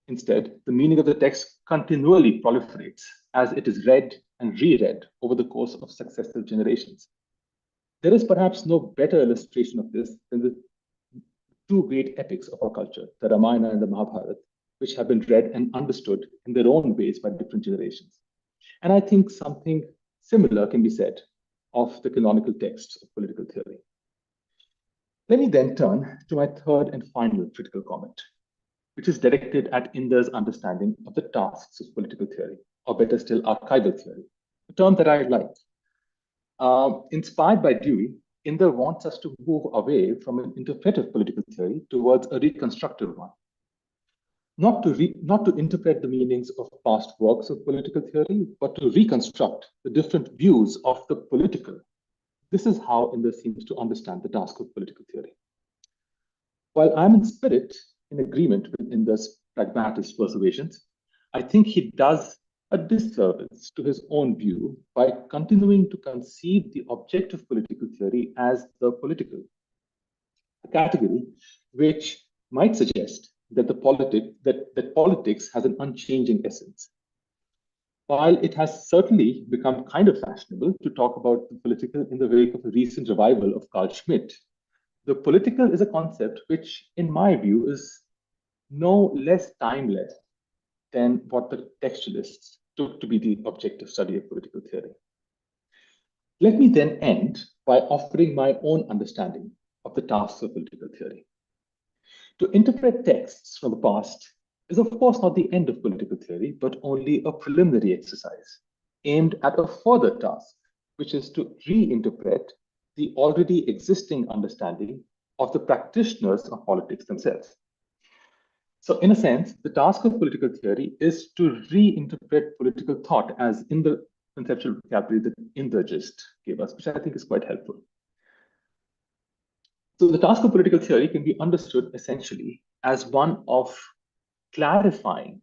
Instead, the meaning of the text continually proliferates as it is read and reread over the course of successive generations. There is perhaps no better illustration of this than the two great epics of our culture, the Ramayana and the Mahabharata, which have been read and understood in their own ways by different generations. And I think something similar can be said of the canonical texts of political theory. Let me then turn to my third and final critical comment, which is directed at Inder's understanding of the tasks of political theory, or better still, archival theory, a term that I like. Inspired by Dewey, Inder wants us to move away from an interpretive political theory towards a reconstructive one. Not to interpret the meanings of past works of political theory, but to reconstruct the different views of the political. This is how Inder seems to understand the task of political theory. While I'm in spirit in agreement with Inder's pragmatist persuasions, I think he does a disservice to his own view by continuing to conceive the object of political theory as the political, a category which might suggest that politics has an unchanging essence. While it has certainly become kind of fashionable to talk about the political in the wake of a recent revival of Carl Schmitt, the political is a concept which, in my view, is no less timeless than what the textualists took to be the objective study of political theory. Let me then end by offering my own understanding of the tasks of political theory. To interpret texts from the past is, of course, not the end of political theory, but only a preliminary exercise aimed at a further task, which is to reinterpret the already existing understanding of the practitioners of politics themselves. So, in a sense, the task of political theory is to reinterpret political thought, as in the conceptual vocabulary that Inder just gave us, which I think is quite helpful. So the task of political theory can be understood essentially as one of clarifying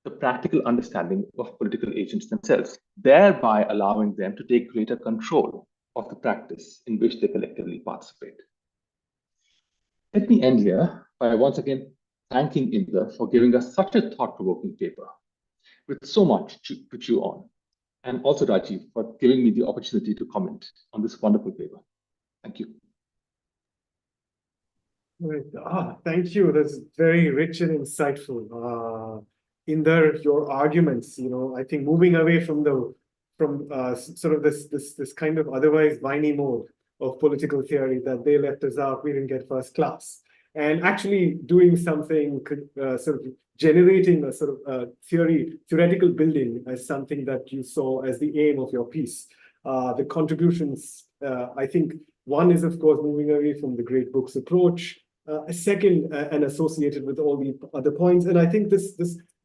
the practical understanding of political agents themselves, thereby allowing them to take greater control of the practice in which they collectively participate. Let me end here by once again thanking Inder for giving us such a thought-provoking paper with so much to chew on, and also Rajiv for giving me the opportunity to comment on this wonderful paper. Thank you. Right. Thank you. That's very rich and insightful. Inder, your arguments, I think moving away from sort of this kind of otherwise whiny mode of political theory that they left us out, we didn't get first class, and actually doing something, sort of generating a sort of theoretical building as something that you saw as the aim of your piece. The contributions, I think, one is, of course, moving away from the great books approach. A second, and associated with all the other points. And I think this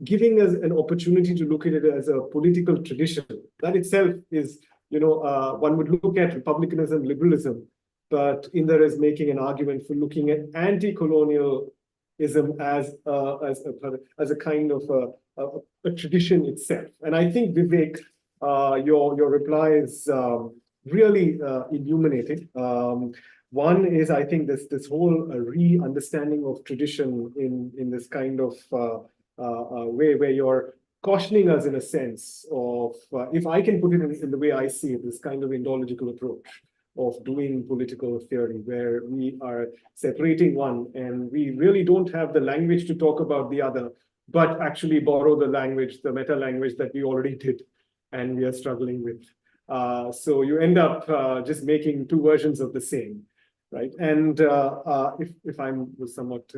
giving us an opportunity to look at it as a political tradition, that itself is, one would look at republicanism, liberalism, but Inder is making an argument for looking at anti-colonialism as a kind of a tradition itself. And I think, Vivek, your reply is really illuminating. One is, I think, this whole re-understanding of tradition in this kind of way where you're cautioning us in a sense of, if I can put it in the way I see it, this kind of Indological approach of doing political theory, where we are separating one and we really don't have the language to talk about the other, but actually borrow the language, the meta language that we already did and we are struggling with. So you end up just making two versions of the same, right? And if I'm somewhat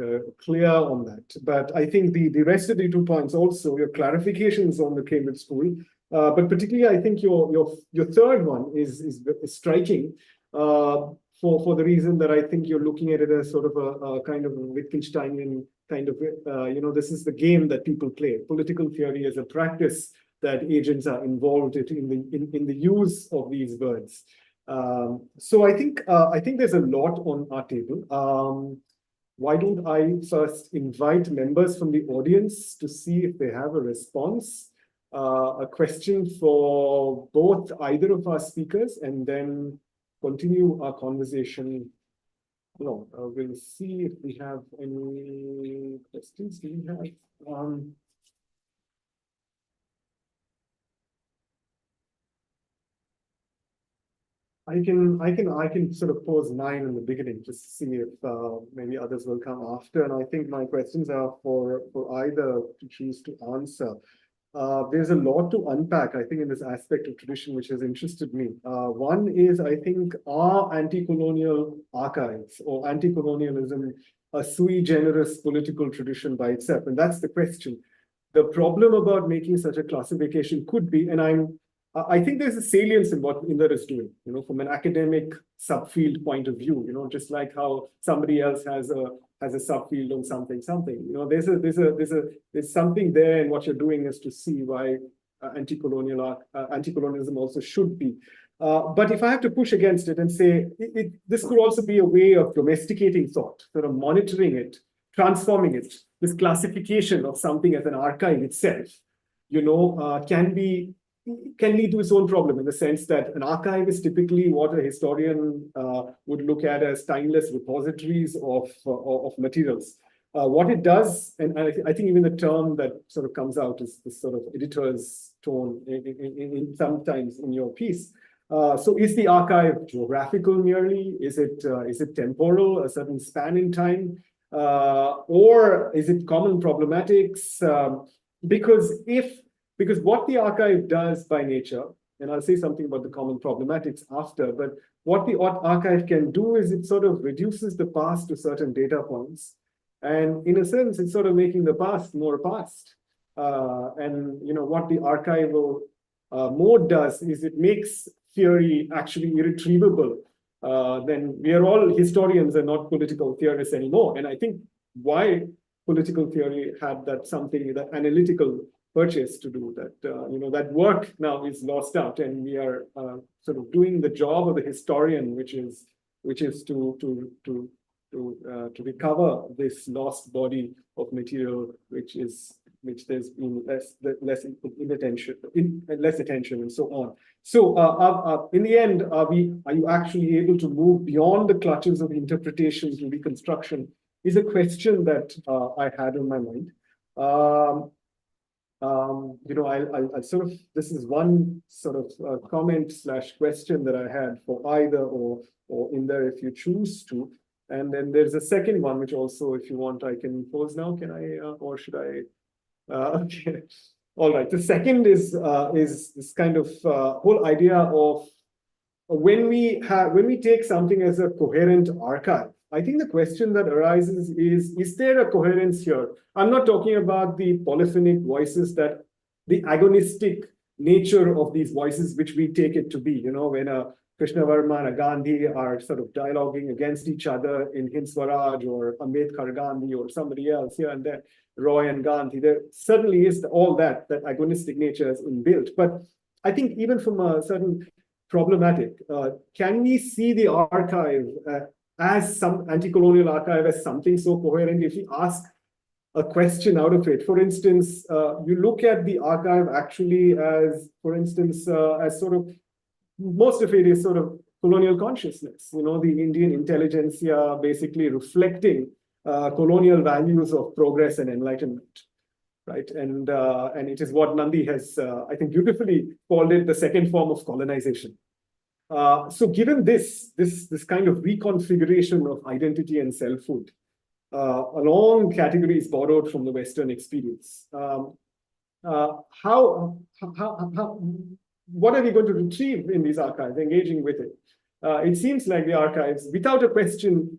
clear on that, but I think the rest of the 2 points also, your clarifications on the Cambridge School, but particularly I think your third one is striking for the reason that I think you're looking at it as sort of a kind of a Wittgensteinian kind of, this is the game that people play. Political theory is a practice that agents are involved in the use of these words. So I think there's a lot on our table. Why don't I first invite members from the audience to see if they have a response, a question for both either of our speakers, and then continue our conversation. We'll see if we have any questions. Do we have? I can sort of pose 9 in the beginning just to see if maybe others will come after. And I think my questions are for either to choose to answer. There's a lot to unpack, I think, in this aspect of tradition, which has interested me. One is, I think, are anti-colonial archives or anti-colonialism a sui generis political tradition by itself? And that's the question. The problem about making such a classification could be, and I think there's a salience in what Inder is doing, from an academic subfield point of view, just like how somebody else has a subfield on something. There's something there in what you're doing is to see why anti-colonialism also should be. But if I have to push against it and say, this could also be a way of domesticating thought, sort of monitoring it, transforming it, this classification of something as an archive itself, can lead to its own problem, in the sense that an archive is typically what a historian would look at as timeless repositories of materials. What it does, and I think even the term that sort of comes out is this sort of editor's tone in sometimes in your piece. So is the archive geographical merely? Is it temporal, a certain span in time? Or is it common problematics? Because what the archive does by nature, and I'll say something about the common problematics after, but what the archive can do is it sort of reduces the past to certain data points. And in a sense, it's sort of making the past more past. And what the archival mode does is it makes theory actually irretrievable. Then we are all historians and not political theorists anymore. And I think why political theory had that analytical purchase to do that, that work now is lost out, and we are sort of doing the job of the historian, which is to recover this lost body of material, which there's been less attention and so on. So in the end, are you actually able to move beyond the clutches of interpretation to reconstruction? Is a question that I had in my mind. I sort of, this is one sort of comment / question that I had for either or in there if you choose to. And then there's a second one, which also, if you want, I can pose now. Can I, or should I? Okay. All right. The second is this kind of whole idea of when we take something as a coherent archive. I think the question that arises is there a coherence here? I'm not talking about the polyphonic voices, that the agonistic nature of these voices, which we take it to be, when a Krishna Varma and a Gandhi are sort of dialoguing against each other in Hind Swaraj, or Ambedkar Gandhi, or somebody else here and there, Roy and Gandhi. There certainly is all that agonistic nature is inbuilt. But I think even from a certain problematic. Can we see the archive as some anti-colonial archive as something so coherent? If we ask a question out of it, for instance, you look at the archive actually as, for instance, as sort of, most of it is sort of colonial consciousness, you know, the Indian intelligentsia basically reflecting colonial values of progress and enlightenment, right? And it is what Nandi has, I think, beautifully called it the second form of colonization. So given this kind of reconfiguration of identity and selfhood, along categories borrowed from the Western experience, what are we going to retrieve in these archives, engaging with it? It seems like the archives, without a question,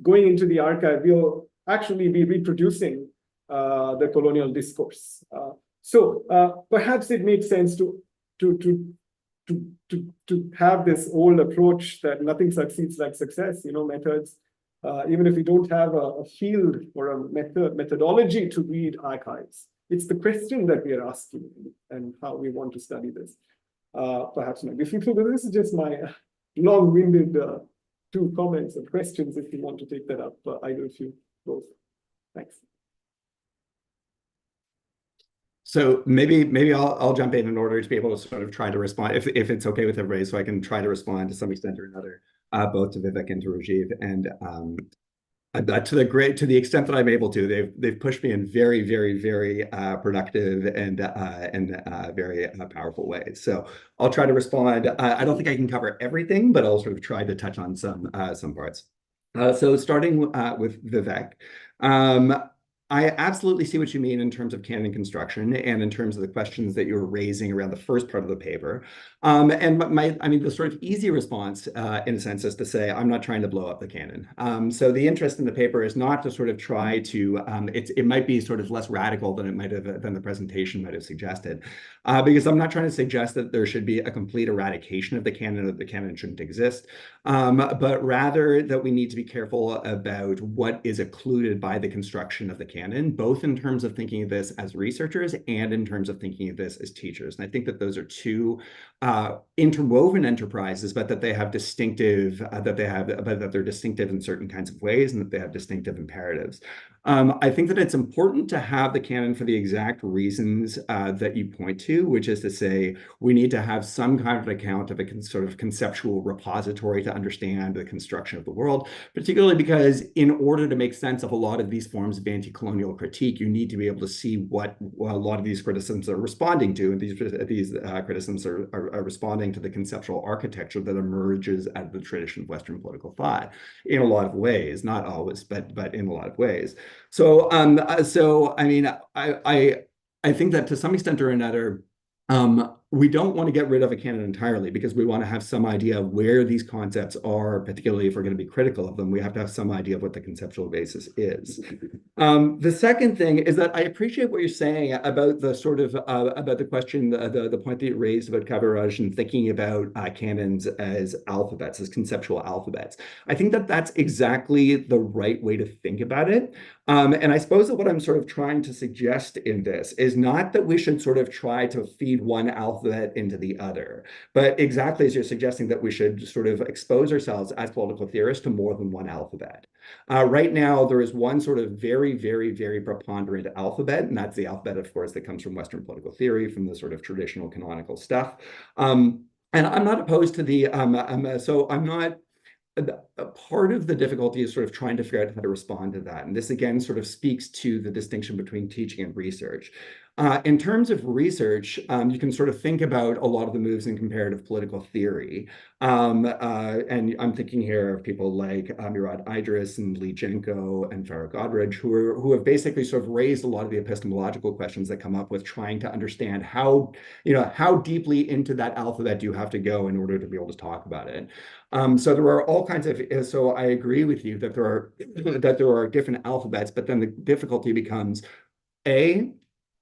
going into the archive, will actually be reproducing the colonial discourse. So perhaps it makes sense to have this old approach that nothing succeeds like success, you know, methods. Even if we don't have a field or a methodology to read archives, it's the question that we are asking and how we want to study this. Perhaps maybe this is just my long-winded two comments and questions. If you want to take that up, either of you both. Thanks. So maybe I'll jump in order to be able to sort of try to respond, if it's okay with everybody, so I can try to respond to some extent or another, both to Vivek and to Rajiv. And to the extent that I'm able to, they've pushed me in very, very, very productive and very powerful ways. So I'll try to respond. I don't think I can cover everything, but I'll sort of try to touch on some parts. So starting with Vivek. I absolutely see what you mean in terms of canon construction and in terms of the questions that you were raising around the first part of the paper. And the sort of easy response, in a sense, is to say, I'm not trying to blow up the canon. So the interest in the paper is not to sort of try to, it might be sort of less radical than the presentation might have suggested, because I'm not trying to suggest that there should be a complete eradication of the canon, that the canon shouldn't exist, but rather that we need to be careful about what is occluded by the construction of the canon, both in terms of thinking of this as researchers and in terms of thinking of this as teachers. And I think that those are two interwoven enterprises, but that they have distinctive, but that they're distinctive in certain kinds of ways, and that they have distinctive imperatives. I think that it's important to have the canon for the exact reasons that you point to, which is to say, we need to have some kind of account of a sort of conceptual repository to understand the construction of the world, particularly because in order to make sense of a lot of these forms of anti-colonial critique, you need to be able to see what a lot of these criticisms are responding to. And these criticisms are responding to the conceptual architecture that emerges out of the tradition of Western political thought in a lot of ways, not always, but in a lot of ways. So, I mean, I think that to some extent or another, we don't want to get rid of a canon entirely, because we want to have some idea of where these concepts are, particularly if we're going to be critical of them. We have to have some idea of what the conceptual basis is. The second thing is that I appreciate what you're saying about the sort of about the question, the point that you raised about Kaviraj and thinking about canons as alphabets, as conceptual alphabets. I think that that's exactly the right way to think about it. And I suppose that what I'm sort of trying to suggest in this is not that we should sort of try to feed one alphabet into the other, but exactly as you're suggesting, that we should sort of expose ourselves as political theorists to more than one alphabet. Right now, there is one sort of very, very, very preponderant alphabet, and that's the alphabet, of course, that comes from Western political theory, from the sort of traditional canonical stuff. And I'm not opposed to the, so I'm not, a part of the difficulty is sort of trying to figure out how to respond to that. And this, again, sort of speaks to the distinction between teaching and research. In terms of research, you can sort of think about a lot of the moves in comparative political theory. And I'm thinking here of people like Murad Idris and Lee Jenko and Farah Godrej, who have basically sort of raised a lot of the epistemological questions that come up with trying to understand how deeply into that alphabet do you have to go in order to be able to talk about it. So there are all kinds of, so I agree with you that there are different alphabets, but then the difficulty becomes, A,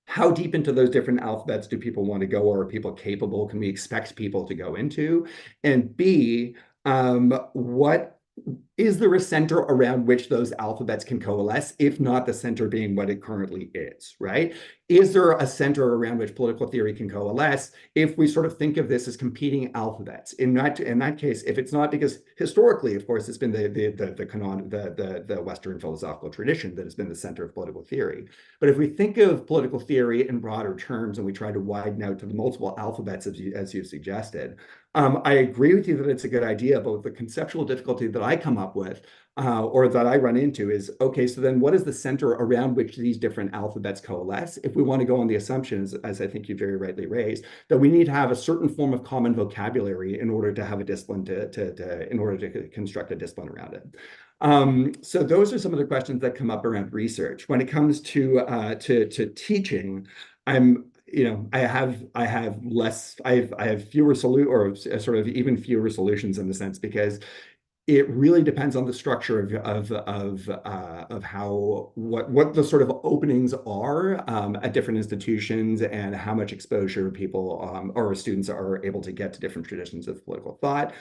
how deep into those different alphabets do people want to go, or are people capable? Can we expect people to go into? And B, what is there a center around which those alphabets can coalesce, if not the center being what it currently is, right? Is there a center around which political theory can coalesce if we sort of think of this as competing alphabets? In that case, if it's not, because historically, of course, it's been the Western philosophical tradition that has been the center of political theory. But if we think of political theory in broader terms and we try to widen out to the multiple alphabets as you've suggested, I agree with you that it's a good idea, but the conceptual difficulty that I come up with or that I run into is, okay, so then what is the center around which these different alphabets coalesce? If we want to go on the assumptions, as I think you very rightly raised, that we need to have a certain form of common vocabulary in order to have a discipline in order to construct a discipline around it. So those are some of the questions that come up around research. When it comes to teaching, I have fewer sort of even fewer solutions in the sense, because it really depends on the structure of how what the sort of openings are at different institutions and how much exposure people or students are able to get to different traditions of political thought.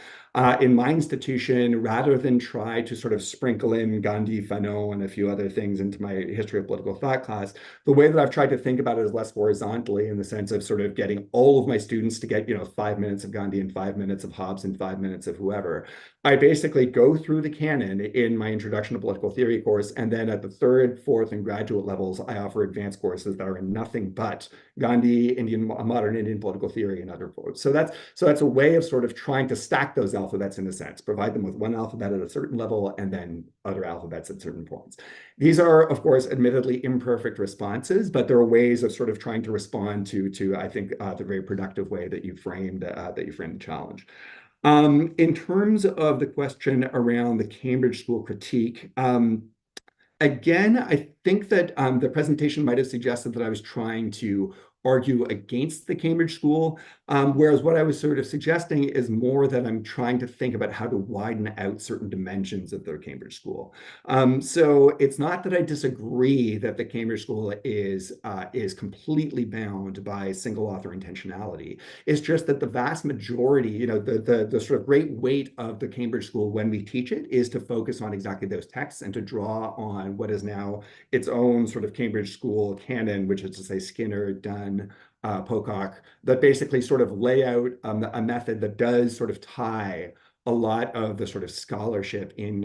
In my institution, rather than try to sort of sprinkle in Gandhi, Fanon, and a few other things into my history of political thought class, the way that I've tried to think about it is less horizontally, in the sense of sort of getting all of my students to get 5 minutes of Gandhi and 5 minutes of Hobbes and 5 minutes of whoever. I basically go through the canon in my Introduction to Political Theory course, and then at the third, fourth, and graduate levels, I offer advanced courses that are in nothing but Gandhi, modern Indian political theory, and other quotes. So that's a way of sort of trying to stack those alphabets in a sense, provide them with one alphabet at a certain level and then other alphabets at certain points. These are, of course, admittedly imperfect responses, but there are ways of sort of trying to respond to I think, the very productive way that you framed the challenge. In terms of the question around the Cambridge School critique, again, I think that the presentation might have suggested that I was trying to argue against the Cambridge School, whereas what I was sort of suggesting is more that I'm trying to think about how to widen out certain dimensions of the Cambridge School. So it's not that I disagree that the Cambridge School is completely bound by single author intentionality. It's just that the vast majority, the sort of great weight of the Cambridge School when we teach it is to focus on exactly those texts and to draw on what is now its own sort of Cambridge School canon, which is to say Skinner, Dunn, Pocock, that basically sort of lay out a method that does sort of tie a lot of the sort of scholarship in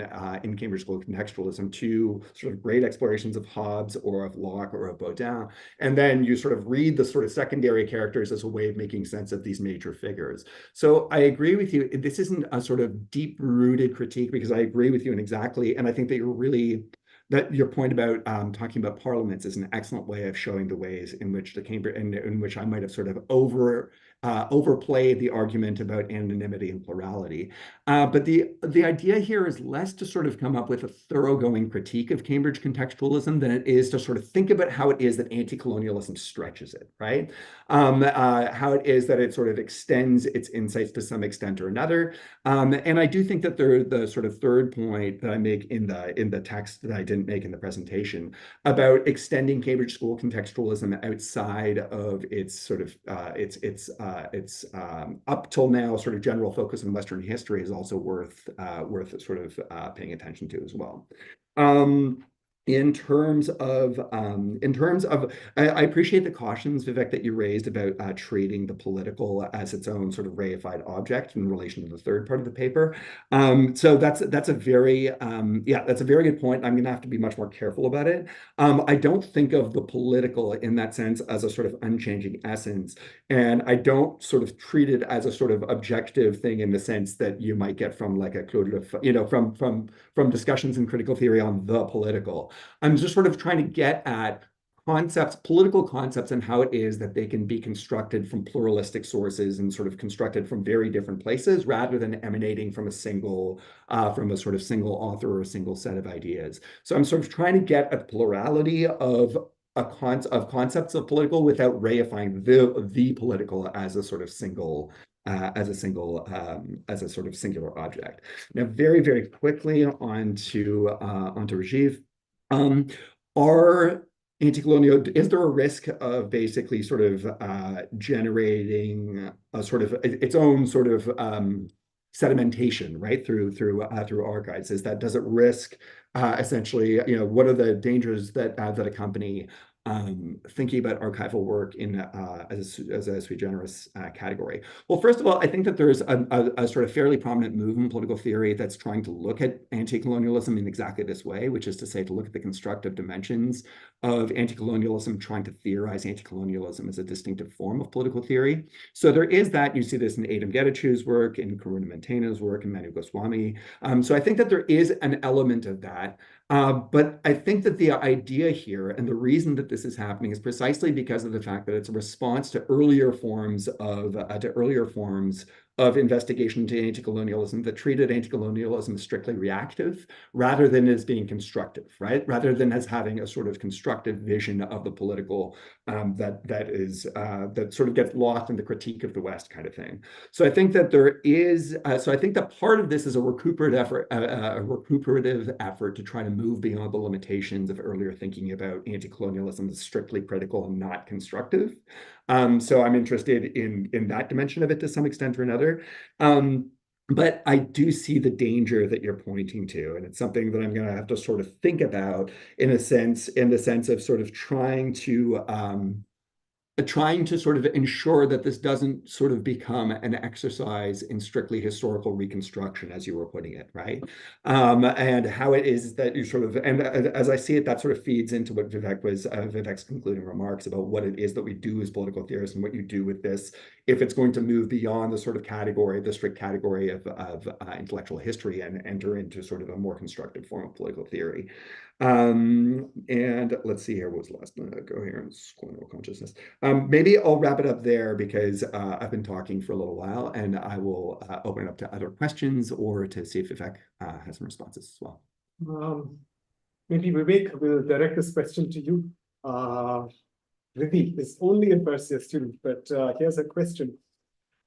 Cambridge School contextualism to sort of great explorations of Hobbes or of Locke or of Baudin. And then you sort of read the sort of secondary characters as a way of making sense of these major figures. So I agree with you. This isn't a sort of deep-rooted critique, because I agree with you in exactly, and I think that you're really, that your point about talking about parliaments is an excellent way of showing the ways in which the Cambridge, in which I might have sort of overplayed the argument about anonymity and plurality. But the idea here is less to sort of come up with a thoroughgoing critique of Cambridge contextualism than it is to sort of think about how it is that anti-colonialism stretches it, right? How it is that it sort of extends its insights to some extent or another. And I do think that the sort of third point that I make in the text that I didn't make in the presentation about extending Cambridge School contextualism outside of its sort of its up till now sort of general focus on Western history is also worth sort of paying attention to as well. In terms of, I appreciate the cautions, Vivek, that you raised about treating the political as its own sort of reified object in relation to the third part of the paper. So that's a very, that's a very good point. I'm going to have to be much more careful about it. I don't think of the political in that sense as a sort of unchanging essence, and I don't sort of treat it as a sort of objective thing in the sense that you might get from like a Claude, from discussions in critical theory on the political. I'm just sort of trying to get at concepts, political concepts, and how it is that they can be constructed from pluralistic sources and sort of constructed from very different places rather than emanating from a sort of single author or a single set of ideas. So I'm sort of trying to get at the plurality of concepts of political without reifying the political as a sort of single as a sort of singular object. Now, very, very quickly onto Rajiv. Is there a risk of basically sort of generating a sort of its own sort of sedimentation, right, through archives? Is that, does it risk essentially, what are the dangers that that accompany thinking about archival work in as a sui generis category? Well, first of all, I think that there's a sort of fairly prominent movement in political theory that's trying to look at anti-colonialism in exactly this way, which is to say, to look at the constructive dimensions of anti-colonialism, trying to theorize anti-colonialism as a distinctive form of political theory. So there is that. You see this in Adam Getachu's work, in Karuna Mantena's work, in Manu Goswami. So I think that there is an element of that. But I think that the idea here, and the reason that this is happening, is precisely because of the fact that it's a response to earlier forms of investigation into anti-colonialism that treated anti-colonialism as strictly reactive rather than as being constructive, right? Rather than as having a sort of constructive vision of the political that sort of gets lost in the critique of the West kind of thing. So I think that there is, so I think that part of this is a recuperative effort to try to move beyond the limitations of earlier thinking about anti-colonialism as strictly critical and not constructive. So I'm interested in that dimension of it to some extent or another. But I do see the danger that you're pointing to, and it's something that I'm going to have to sort of think about in the sense of sort of trying to sort of ensure that this doesn't sort of become an exercise in strictly historical reconstruction, as you were putting it, right? And how it is that you sort of, and as I see it, that sort of feeds into what Vivek's concluding remarks about what it is that we do as political theorists and what you do with this, if it's going to move beyond the sort of category, the strict category of intellectual history and enter into sort of a more constructive form of political theory. And let's see here, what was the last one? Go here and colonial consciousness. Maybe I'll wrap it up there because I've been talking for a little while, and I will open it up to other questions or to see if Vivek has some responses as well. Maybe Vivek will direct this question to you. Vivi is only a first year student, but here's a question.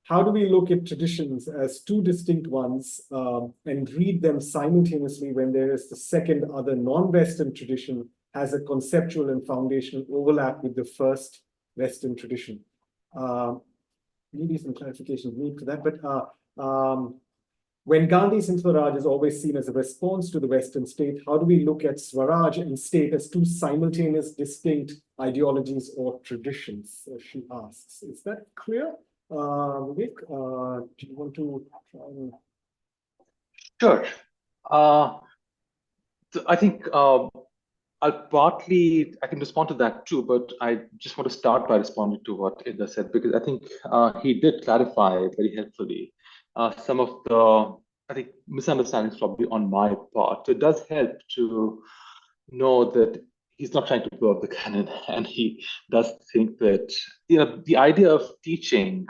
How do we look at traditions as two distinct ones and read them simultaneously when there is the second other non-Western tradition has a conceptual and foundational overlap with the first Western tradition? Maybe some clarification need for that, but when Gandhi's Swaraj is always seen as a response to the Western state, how do we look at Swaraj and state as two simultaneous distinct ideologies or traditions, she asks. Is that clear? Vivek, do you want to try and... Sure. So I think I can respond to that too, but I just want to start by responding to what Indra said, because I think he did clarify very helpfully some of the, I think, misunderstandings probably on my part. So it does help to know that he's not trying to blow up the canon, and he does think that, the idea of teaching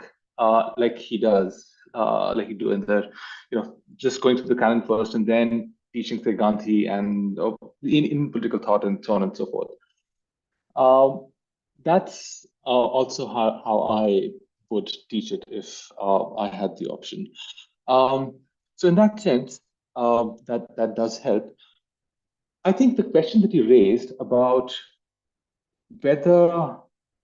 like he does, like you do in the, just going through the canon first and then teaching, say, Gandhi and in political thought and so on and so forth. That's also how I would teach it if I had the option. So in that sense, that does help. I think the question that you raised about whether,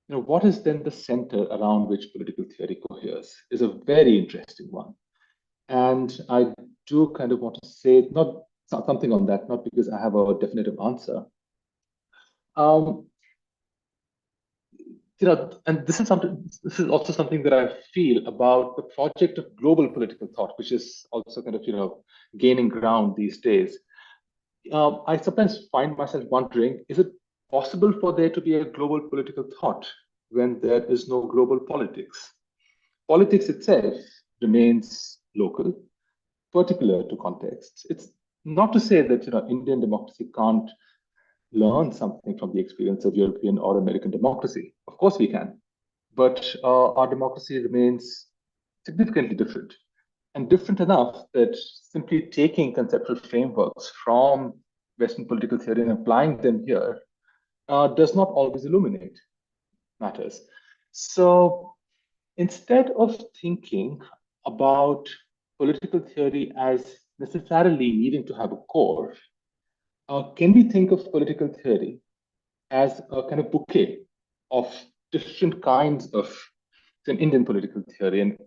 what is then the center around which political theory coheres is a very interesting one. And I do kind of want to say not something on that, not because I have a definitive answer. And this is also something that I feel about the project of global political thought, which is also kind of, gaining ground these days. I sometimes find myself wondering, is it possible for there to be a global political thought when there is no global politics? Politics itself remains local, particular to contexts. It's not to say that Indian democracy can't learn something from the experience of European or American democracy. Of course we can, but our democracy remains significantly different, and different enough that simply taking conceptual frameworks from Western political theory and applying them here does not always illuminate matters. So instead of thinking about political theory as necessarily needing to have a core, can we think of political theory as a kind of bouquet of different kinds of an Indian political theory and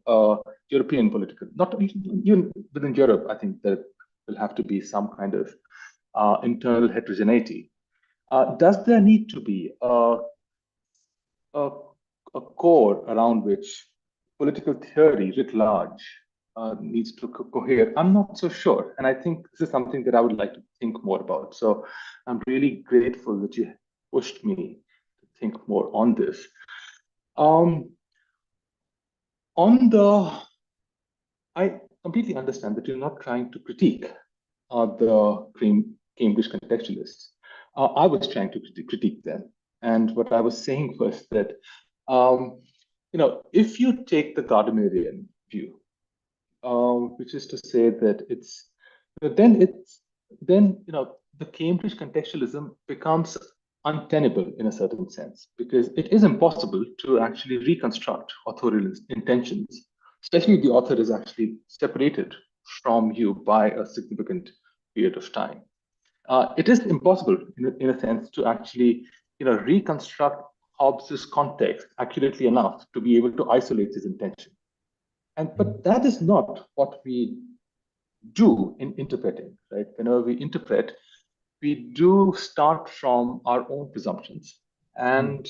European political, not even within Europe, I think there will have to be some kind of internal heterogeneity. Does there need to be a core around which political theory writ large needs to cohere? I'm not so sure. And I think this is something that I would like to think more about. So I'm really grateful that you pushed me to think more on this. I completely understand that you're not trying to critique the Cambridge contextualists. I was trying to critique them. And what I was saying was that, if you take the Gardnerian view, which is to say that then the Cambridge contextualism becomes untenable in a certain sense, because it is impossible to actually reconstruct authorial intentions, especially if the author is actually separated from you by a significant period of time. It is impossible, in a sense, to actually reconstruct Hobbes's context accurately enough to be able to isolate his intention. But that is not what we do in interpreting, right? Whenever we interpret, we do start from our own presumptions. And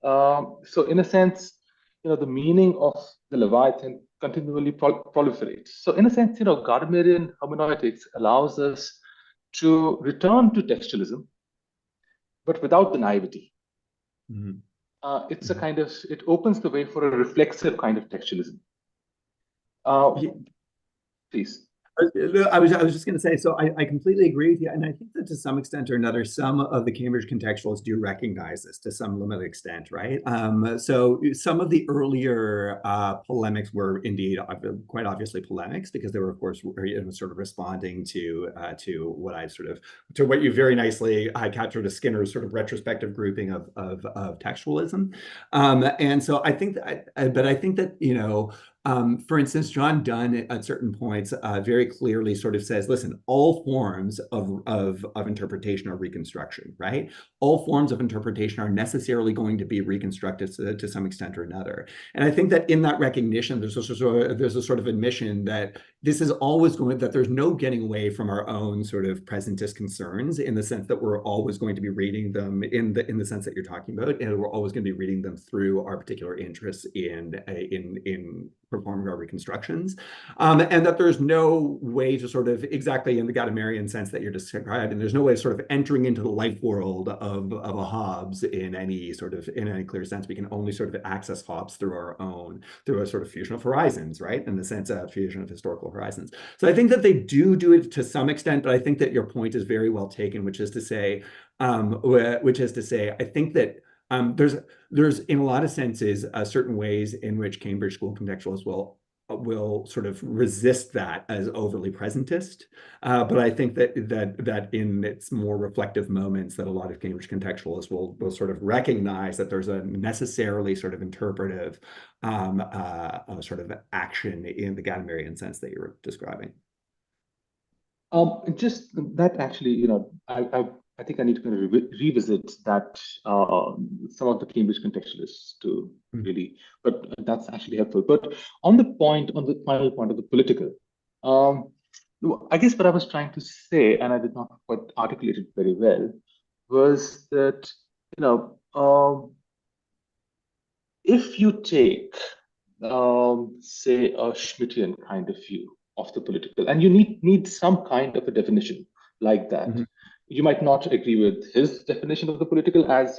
so in a sense, the meaning of the Leviathan continually proliferates. So in a sense, Gardnerian hermeneutics allows us to return to textualism, but without the naivety. It's a kind of, it opens the way for a reflexive kind of textualism. Please. I was just going to say, so I completely agree with you. And I think that to some extent or another, some of the Cambridge contextualists do recognize this to some limited extent, right? So some of the earlier polemics were indeed quite obviously polemics, because they were, of course, sort of responding to what you very nicely captured as Skinner's sort of retrospective grouping of textualism. And so I think that, for instance, John Donne at certain points very clearly sort of says, listen, all forms of interpretation are reconstruction, right? All forms of interpretation are necessarily going to be reconstructed to some extent or another. And I think that in that recognition, there's a sort of admission that this is always that there's no getting away from our own sort of presentist concerns, in the sense that we're always going to be reading them in the sense that you're talking about, and we're always going to be reading them through our particular interests in performing our reconstructions, and that there's no way to sort of, exactly in the Gardnerian sense that you're describing, there's no way of sort of entering into the life world of a Hobbes in any clear sense. We can only sort of access Hobbes through a sort of fusion of horizons, right? In the sense of fusion of historical horizons. So I think that they do it to some extent, but I think that your point is very well taken, which is to say, I think that there's in a lot of senses certain ways in which Cambridge School contextualists will sort of resist that as overly presentist, but I think that in its more reflective moments, that a lot of Cambridge contextualists will sort of recognize that there's a necessarily sort of interpretive sort of action in the Gardnerian sense that you were describing. Just that actually, I think I need to kind of revisit that, some of the Cambridge contextualists to really, but that's actually helpful. But on the final point of the political, I guess what I was trying to say, and I did not quite articulate it very well, was that, if you take, say, a Schmittian kind of view of the political, and you need some kind of a definition like that. You might not agree with his definition of the political as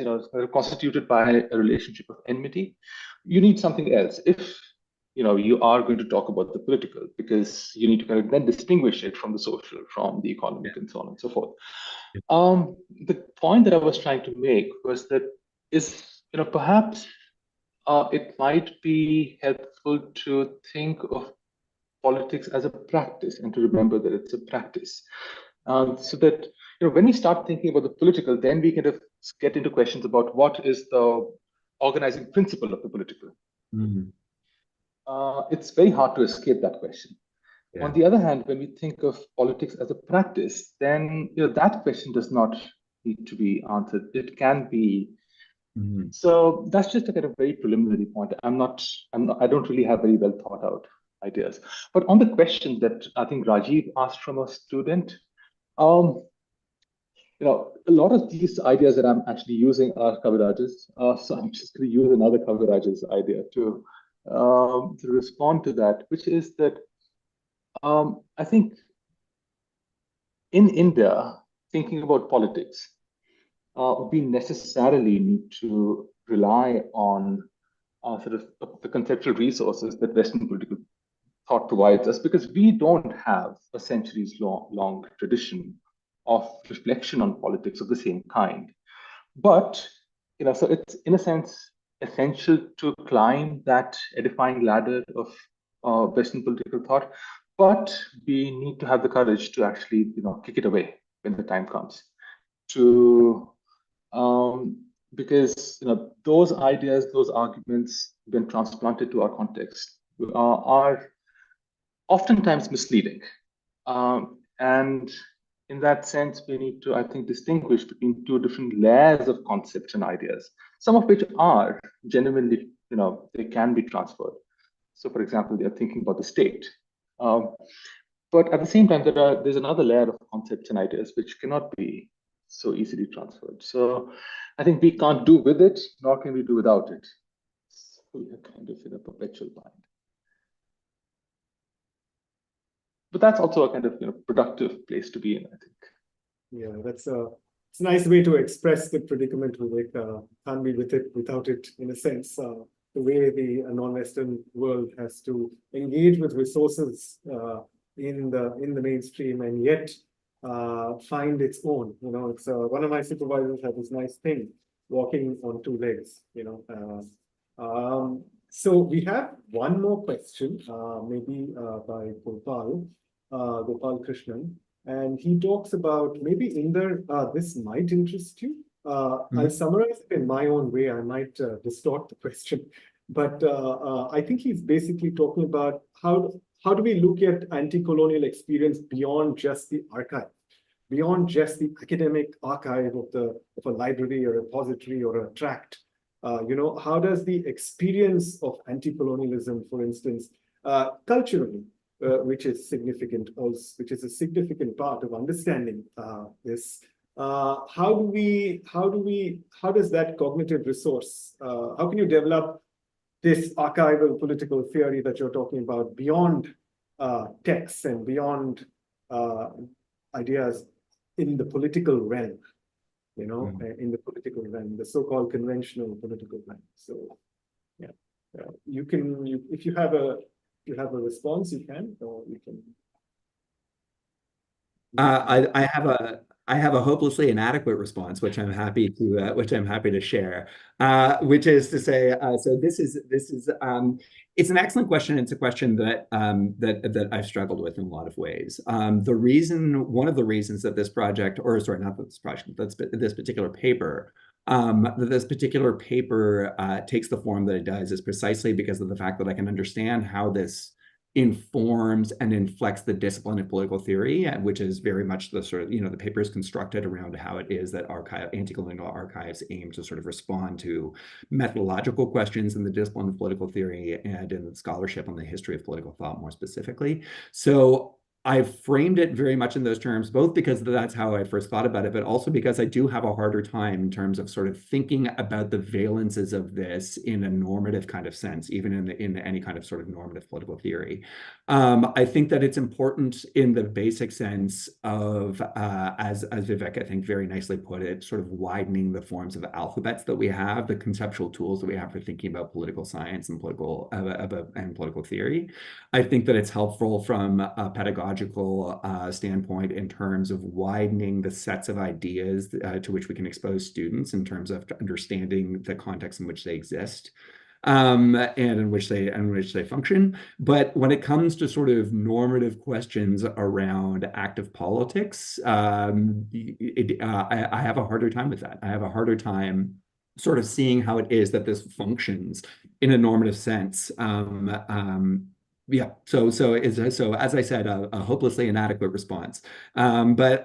constituted by a relationship of enmity. You need something else if you are going to talk about the political, because you need to kind of then distinguish it from the social, from the economic, and so on and so forth. The point that I was trying to make was that perhaps it might be helpful to think of politics as a practice, and to remember that it's a practice. So that when we start thinking about the political, then we kind of get into questions about what is the organizing principle of the political. It's very hard to escape that question. Yeah. On the other hand, when we think of politics as a practice, then that question does not need to be answered. It can be Mhm. So that's just a kind of very preliminary point. I don't really have very well thought out ideas. But on the question that I think Rajiv asked from a student, um, a lot of these ideas that I'm actually using are Kaviraj's. So I'm just going to use another Kaviraj's idea to respond to that, which is that I think in India, thinking about politics, we necessarily need to rely on sort of the conceptual resources that Western political thought provides us, because we don't have a centuries long tradition of reflection on politics of the same kind. But so it's in a sense essential to climb that edifying ladder of Western political thought. But we need to have the courage to actually kick it away when the time comes. To Because those ideas, those arguments, when transplanted to our context, are oftentimes misleading. And in that sense, we need to, I think, distinguish between two different layers of concepts and ideas, some of which are genuinely, they can be transferred. So, for example, they are thinking about the state. But at the same time, there's another layer of concepts and ideas which cannot be so easily transferred. So I think we can't do with it, nor can we do without it. So we are kind of in a perpetual bind. But that's also a kind of productive place to be in, I think. Yeah, it's a nice way to express the predicament, Vivek. Can't be with it without it, in a sense. The way the non-Western world has to engage with resources in the mainstream and yet find its own. It's one of my supervisors had this nice thing, walking on two legs. So we have one more question, maybe by Gopal Krishnan. And he talks about, maybe Inder, this might interest you. I'll summarize it in my own way. I might distort the question, but I think he's basically talking about how do we look at anti-colonial experience beyond just the archive, beyond just the academic archive of a library or a repository or a tract. How does the experience of anti-colonialism, for instance, culturally, which is significant, also, which is a significant part of understanding this. How does that cognitive resource, how can you develop this archival political theory that you're talking about beyond texts and beyond ideas in the political realm, in the political realm, the so-called conventional political realm. So, yeah, if you have a response, you can, or you can. I have a hopelessly inadequate response, which I'm happy to share. Which is to say, so this is it's an excellent question. It's a question that that I've struggled with in a lot of ways. One of the reasons that this project, or sorry, not this project, that's this particular paper. This particular paper takes the form that it does is precisely because of the fact that I can understand how this informs and inflects the discipline of political theory, which is very much the sort of, the paper is constructed around how it is that anti-colonial archives aim to sort of respond to methodological questions in the discipline of political theory and in the scholarship on the history of political thought more specifically. So I've framed it very much in those terms, both because that's how I first thought about it, but also because I do have a harder time in terms of sort of thinking about the valences of this in a normative kind of sense, even in any kind of sort of normative political theory. I think that it's important in the basic sense of, as Vivek, I think, very nicely put it, sort of widening the forms of alphabets that we have, the conceptual tools that we have for thinking about political science and political theory. I think that it's helpful from a pedagogical standpoint in terms of widening the sets of ideas to which we can expose students in terms of understanding the context in which they exist. And in which they function. But when it comes to sort of normative questions around active politics, I have a harder time with that. I have a harder time sort of seeing how it is that this functions in a normative sense. Yeah, so as I said, a hopelessly inadequate response. But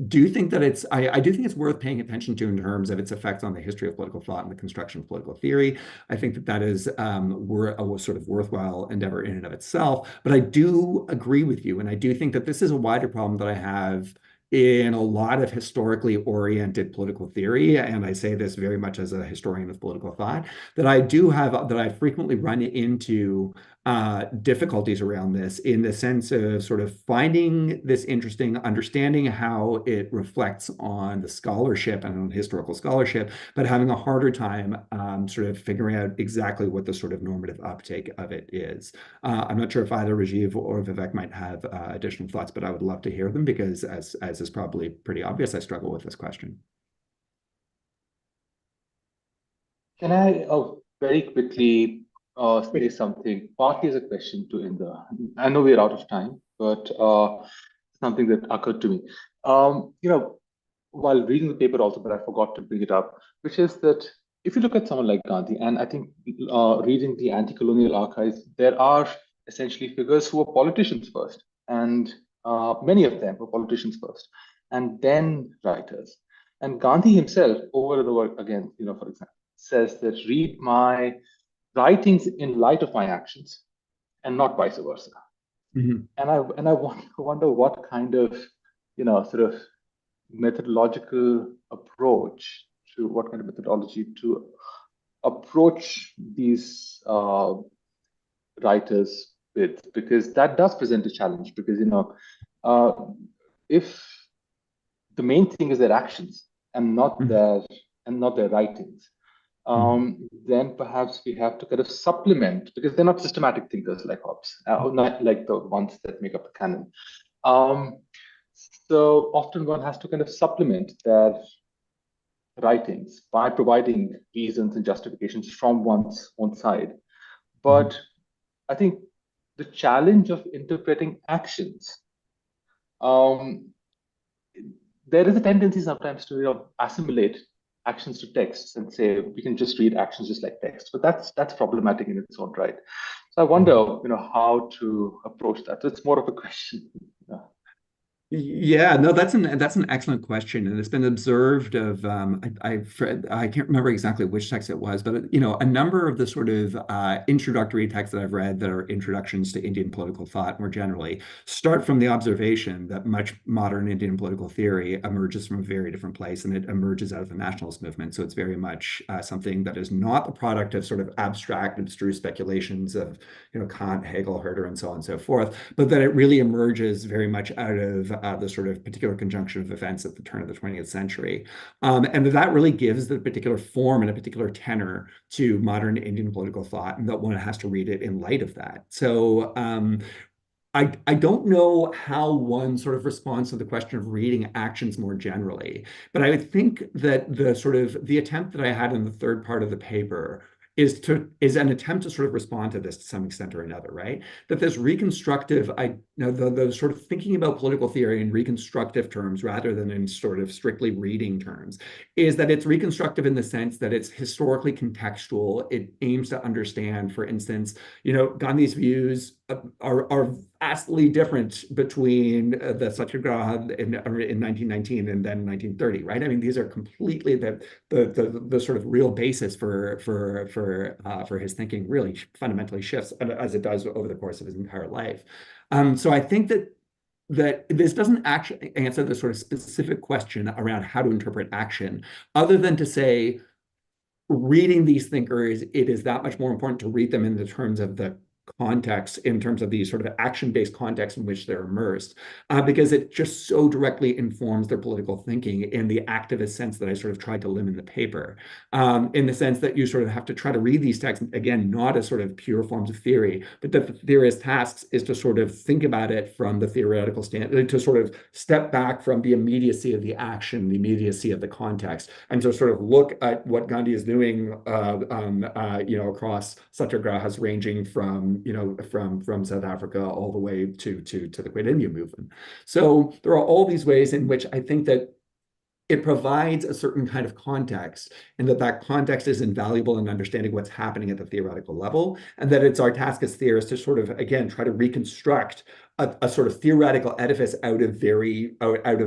do think that I do think it's worth paying attention to in terms of its effects on the history of political thought and the construction of political theory. I think that that is a sort of worthwhile endeavor in and of itself. But I do agree with you, and I do think that this is a wider problem that I have in a lot of historically oriented political theory, and I say this very much as a historian of political thought, that I frequently run into difficulties around this in the sense of sort of finding this interesting, understanding how it reflects on the scholarship and on historical scholarship, but having a harder time sort of figuring out exactly what the sort of normative uptake of it is. I'm not sure if either Rajiv or Vivek might have additional thoughts, but I would love to hear them because as is probably pretty obvious, I struggle with this question. Can I very quickly say something, partly as a question to Inder? I know we're out of time, but something that occurred to me. While reading the paper also, but I forgot to bring it up, which is that if you look at someone like Gandhi, and I think reading the anti-colonial archives, there are essentially figures who were politicians first, and many of them were politicians first, and then writers. And Gandhi himself, over and over again, for example, says that read my writings in light of my actions, and not vice versa. Mm-hmm. And I wonder what kind of sort of methodology to approach these writers with, because that does present a challenge. Because if the main thing is their actions and not their writings, then perhaps we have to kind of supplement, because they're not systematic thinkers like Hobbes, not like the ones that make up the canon. So often one has to kind of supplement their writings by providing reasons and justifications from one's own side. But I think the challenge of interpreting actions, there is a tendency sometimes to assimilate actions to texts and say we can just read actions just like text, but that's problematic in its own right. So I wonder, how to approach that. So it's more of a question. Yeah, no, that's an excellent question, and it's been observed of I can't remember exactly which text it was, but a number of the sort of introductory texts that I've read that are introductions to Indian political thought more generally start from the observation that much modern Indian political theory emerges from a very different place, and it emerges out of the nationalist movement. So it's very much something that is not the product of sort of abstract, abstruse speculations of Kant, Hegel, Herder, and so on and so forth, but that it really emerges very much out of the sort of particular conjunction of events at the turn of the 20th century. And that really gives the particular form and a particular tenor to modern Indian political thought, and that one has to read it in light of that. So I don't know how one sort of responds to the question of reading actions more generally, but I would think that the attempt that I had in the third part of the paper is an attempt to sort of respond to this to some extent or another, right? That this reconstructive, the sort of thinking about political theory in reconstructive terms rather than in sort of strictly reading terms, is that it's reconstructive in the sense that it's historically contextual. It aims to understand, for instance, Gandhi's views are vastly different between the Satyagraha in 1919 and then 1930, right? I mean, these are completely the sort of real basis for his thinking really fundamentally shifts as it does over the course of his entire life. So I think that this doesn't actually answer the sort of specific question around how to interpret action, other than to say, reading these thinkers, it is that much more important to read them in the terms of the context, in terms of the sort of action-based context in which they're immersed, because it just so directly informs their political thinking in the activist sense that I sort of tried to limit in the paper, in the sense that you sort of have to try to read these texts, again, not as sort of pure forms of theory, but that the theorist's task is to sort of think about it from the theoretical standpoint, to sort of step back from the immediacy of the action, the immediacy of the context, and to sort of look at what Gandhi is doing, across satyagrahas ranging from South Africa all the way to the Quit India movement. So there are all these ways in which I think that it provides a certain kind of context, and that context is invaluable in understanding what's happening at the theoretical level, and that it's our task as theorists to sort of, again, try to reconstruct a sort of theoretical edifice out of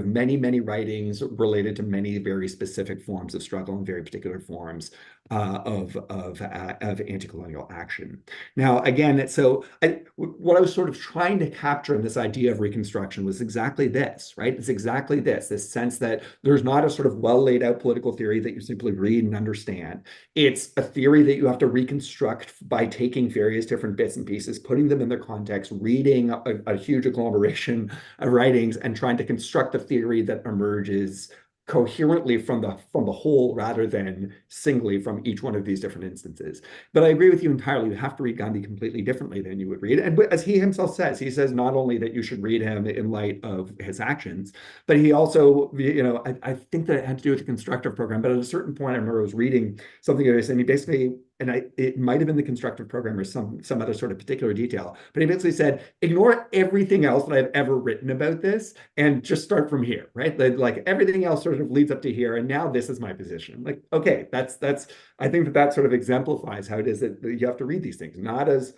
many writings related to many very specific forms of struggle and very particular forms of anti-colonial action. Now, again, what I was sort of trying to capture in this idea of reconstruction was exactly this, right? It's exactly this sense that there's not a sort of well laid out political theory that you simply read and understand. It's a theory that you have to reconstruct by taking various different bits and pieces, putting them in their context, reading a huge agglomeration of writings, and trying to construct a theory that emerges coherently from the whole rather than singly from each one of these different instances. But I agree with you entirely. You have to read Gandhi completely differently than you would read. And as he himself says, he says not only that you should read him in light of his actions, but he also, I think that it had to do with the constructive program. But at a certain point, I remember I was reading something of his, and he basically, it might have been the constructive program or some other sort of particular detail, but he basically said, ignore everything else that I've ever written about this and just start from here, right? Like everything else sort of leads up to here, and now this is my position. Like, okay, that's I think that sort of exemplifies how it is that you have to read these things, not as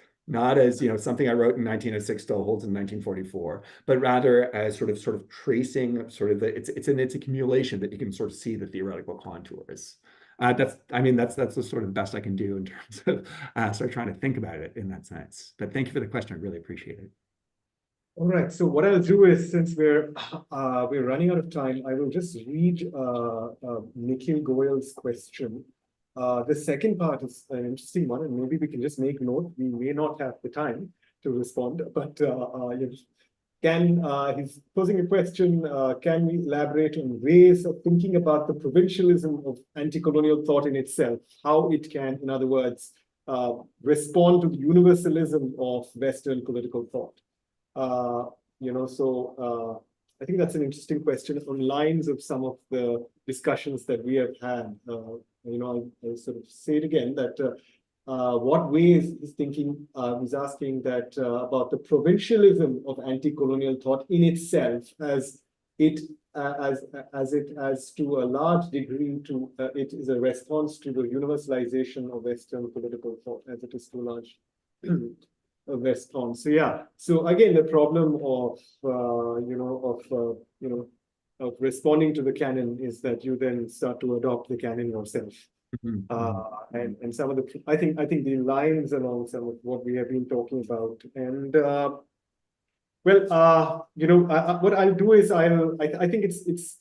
something I wrote in 1906 still holds in 1944, but rather as sort of tracing sort of it's accumulation that you can sort of see the theoretical contours. That's the sort of best I can do in terms of start trying to think about it in that sense. But thank you for the question. I really appreciate it. All right. So what I'll do is, since we're running out of time, I will just read Nikhil Goyal's question. The second part is an interesting one, and maybe we can just make note. We may not have the time to respond, but he's posing a question, can we elaborate on ways of thinking about the provincialism of anti-colonial thought in itself, how it can, in other words, respond to the universalism of Western political thought? I think that's an interesting question on lines of some of the discussions that we have had. I'll sort of say it again, that what ways is thinking, is asking that about the provincialism of anti-colonial thought in itself, as it to a large degree it is a response to the universalization of Western political thought, as it is to a large response. So yeah. So again, the problem of responding to the canon is that you then start to adopt the canon yourself. And some of the, I think the lines along some of what we have been talking about, and what I'll do is I think it's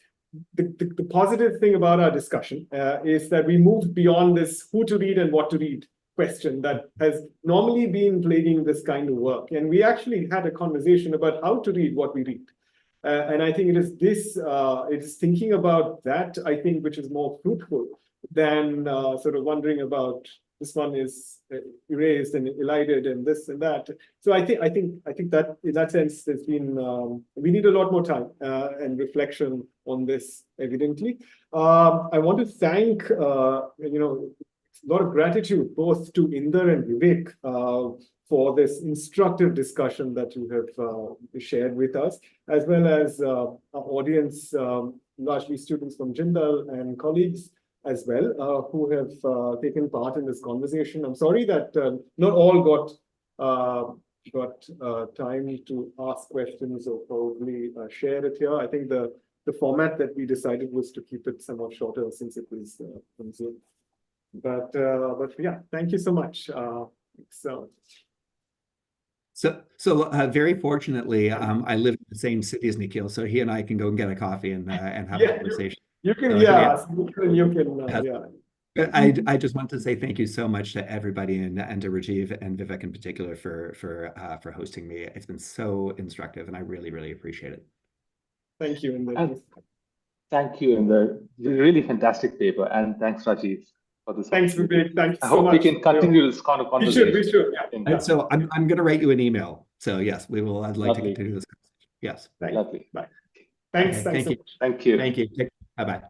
the positive thing about our discussion is that we moved beyond this who to read and what to read question that has normally been plaguing this kind of work, and we actually had a conversation about how to read what we read. And I think it is this, it is thinking about that, I think, which is more fruitful than sort of wondering about this one is erased and elided and this and that. So I think that in that sense, there's been we need a lot more time and reflection on this, evidently. I want to thank a lot of gratitude both to Inder and Vivek for this instructive discussion that you have shared with us, as well as our audience, largely students from Jindal and colleagues as well, who have taken part in this conversation. I'm sorry that not all got time to ask questions or probably share it here. I think the format that we decided was to keep it somewhat shorter since it was on Zoom. But yeah, thank you so much. So very fortunately, I live in the same city as Nikhil, so he and I can go and get a coffee and have a conversation. You can, I just want to say thank you so much to everybody and to Rajiv and Vivek in particular for hosting me. It's been so instructive, and I really, really appreciate it. Thank you. Thank you, and the really fantastic paper, and thanks, Rajiv. Thanks, Vivek. Thanks so much. I hope we can continue this kind of conversation. We should. Yeah. So I'm going to write you an email. So yes, we will. I'd like to continue this. Yes. Lovely. Bye. Thanks. Okay, Thanks. Thank you. Thank you. Bye bye.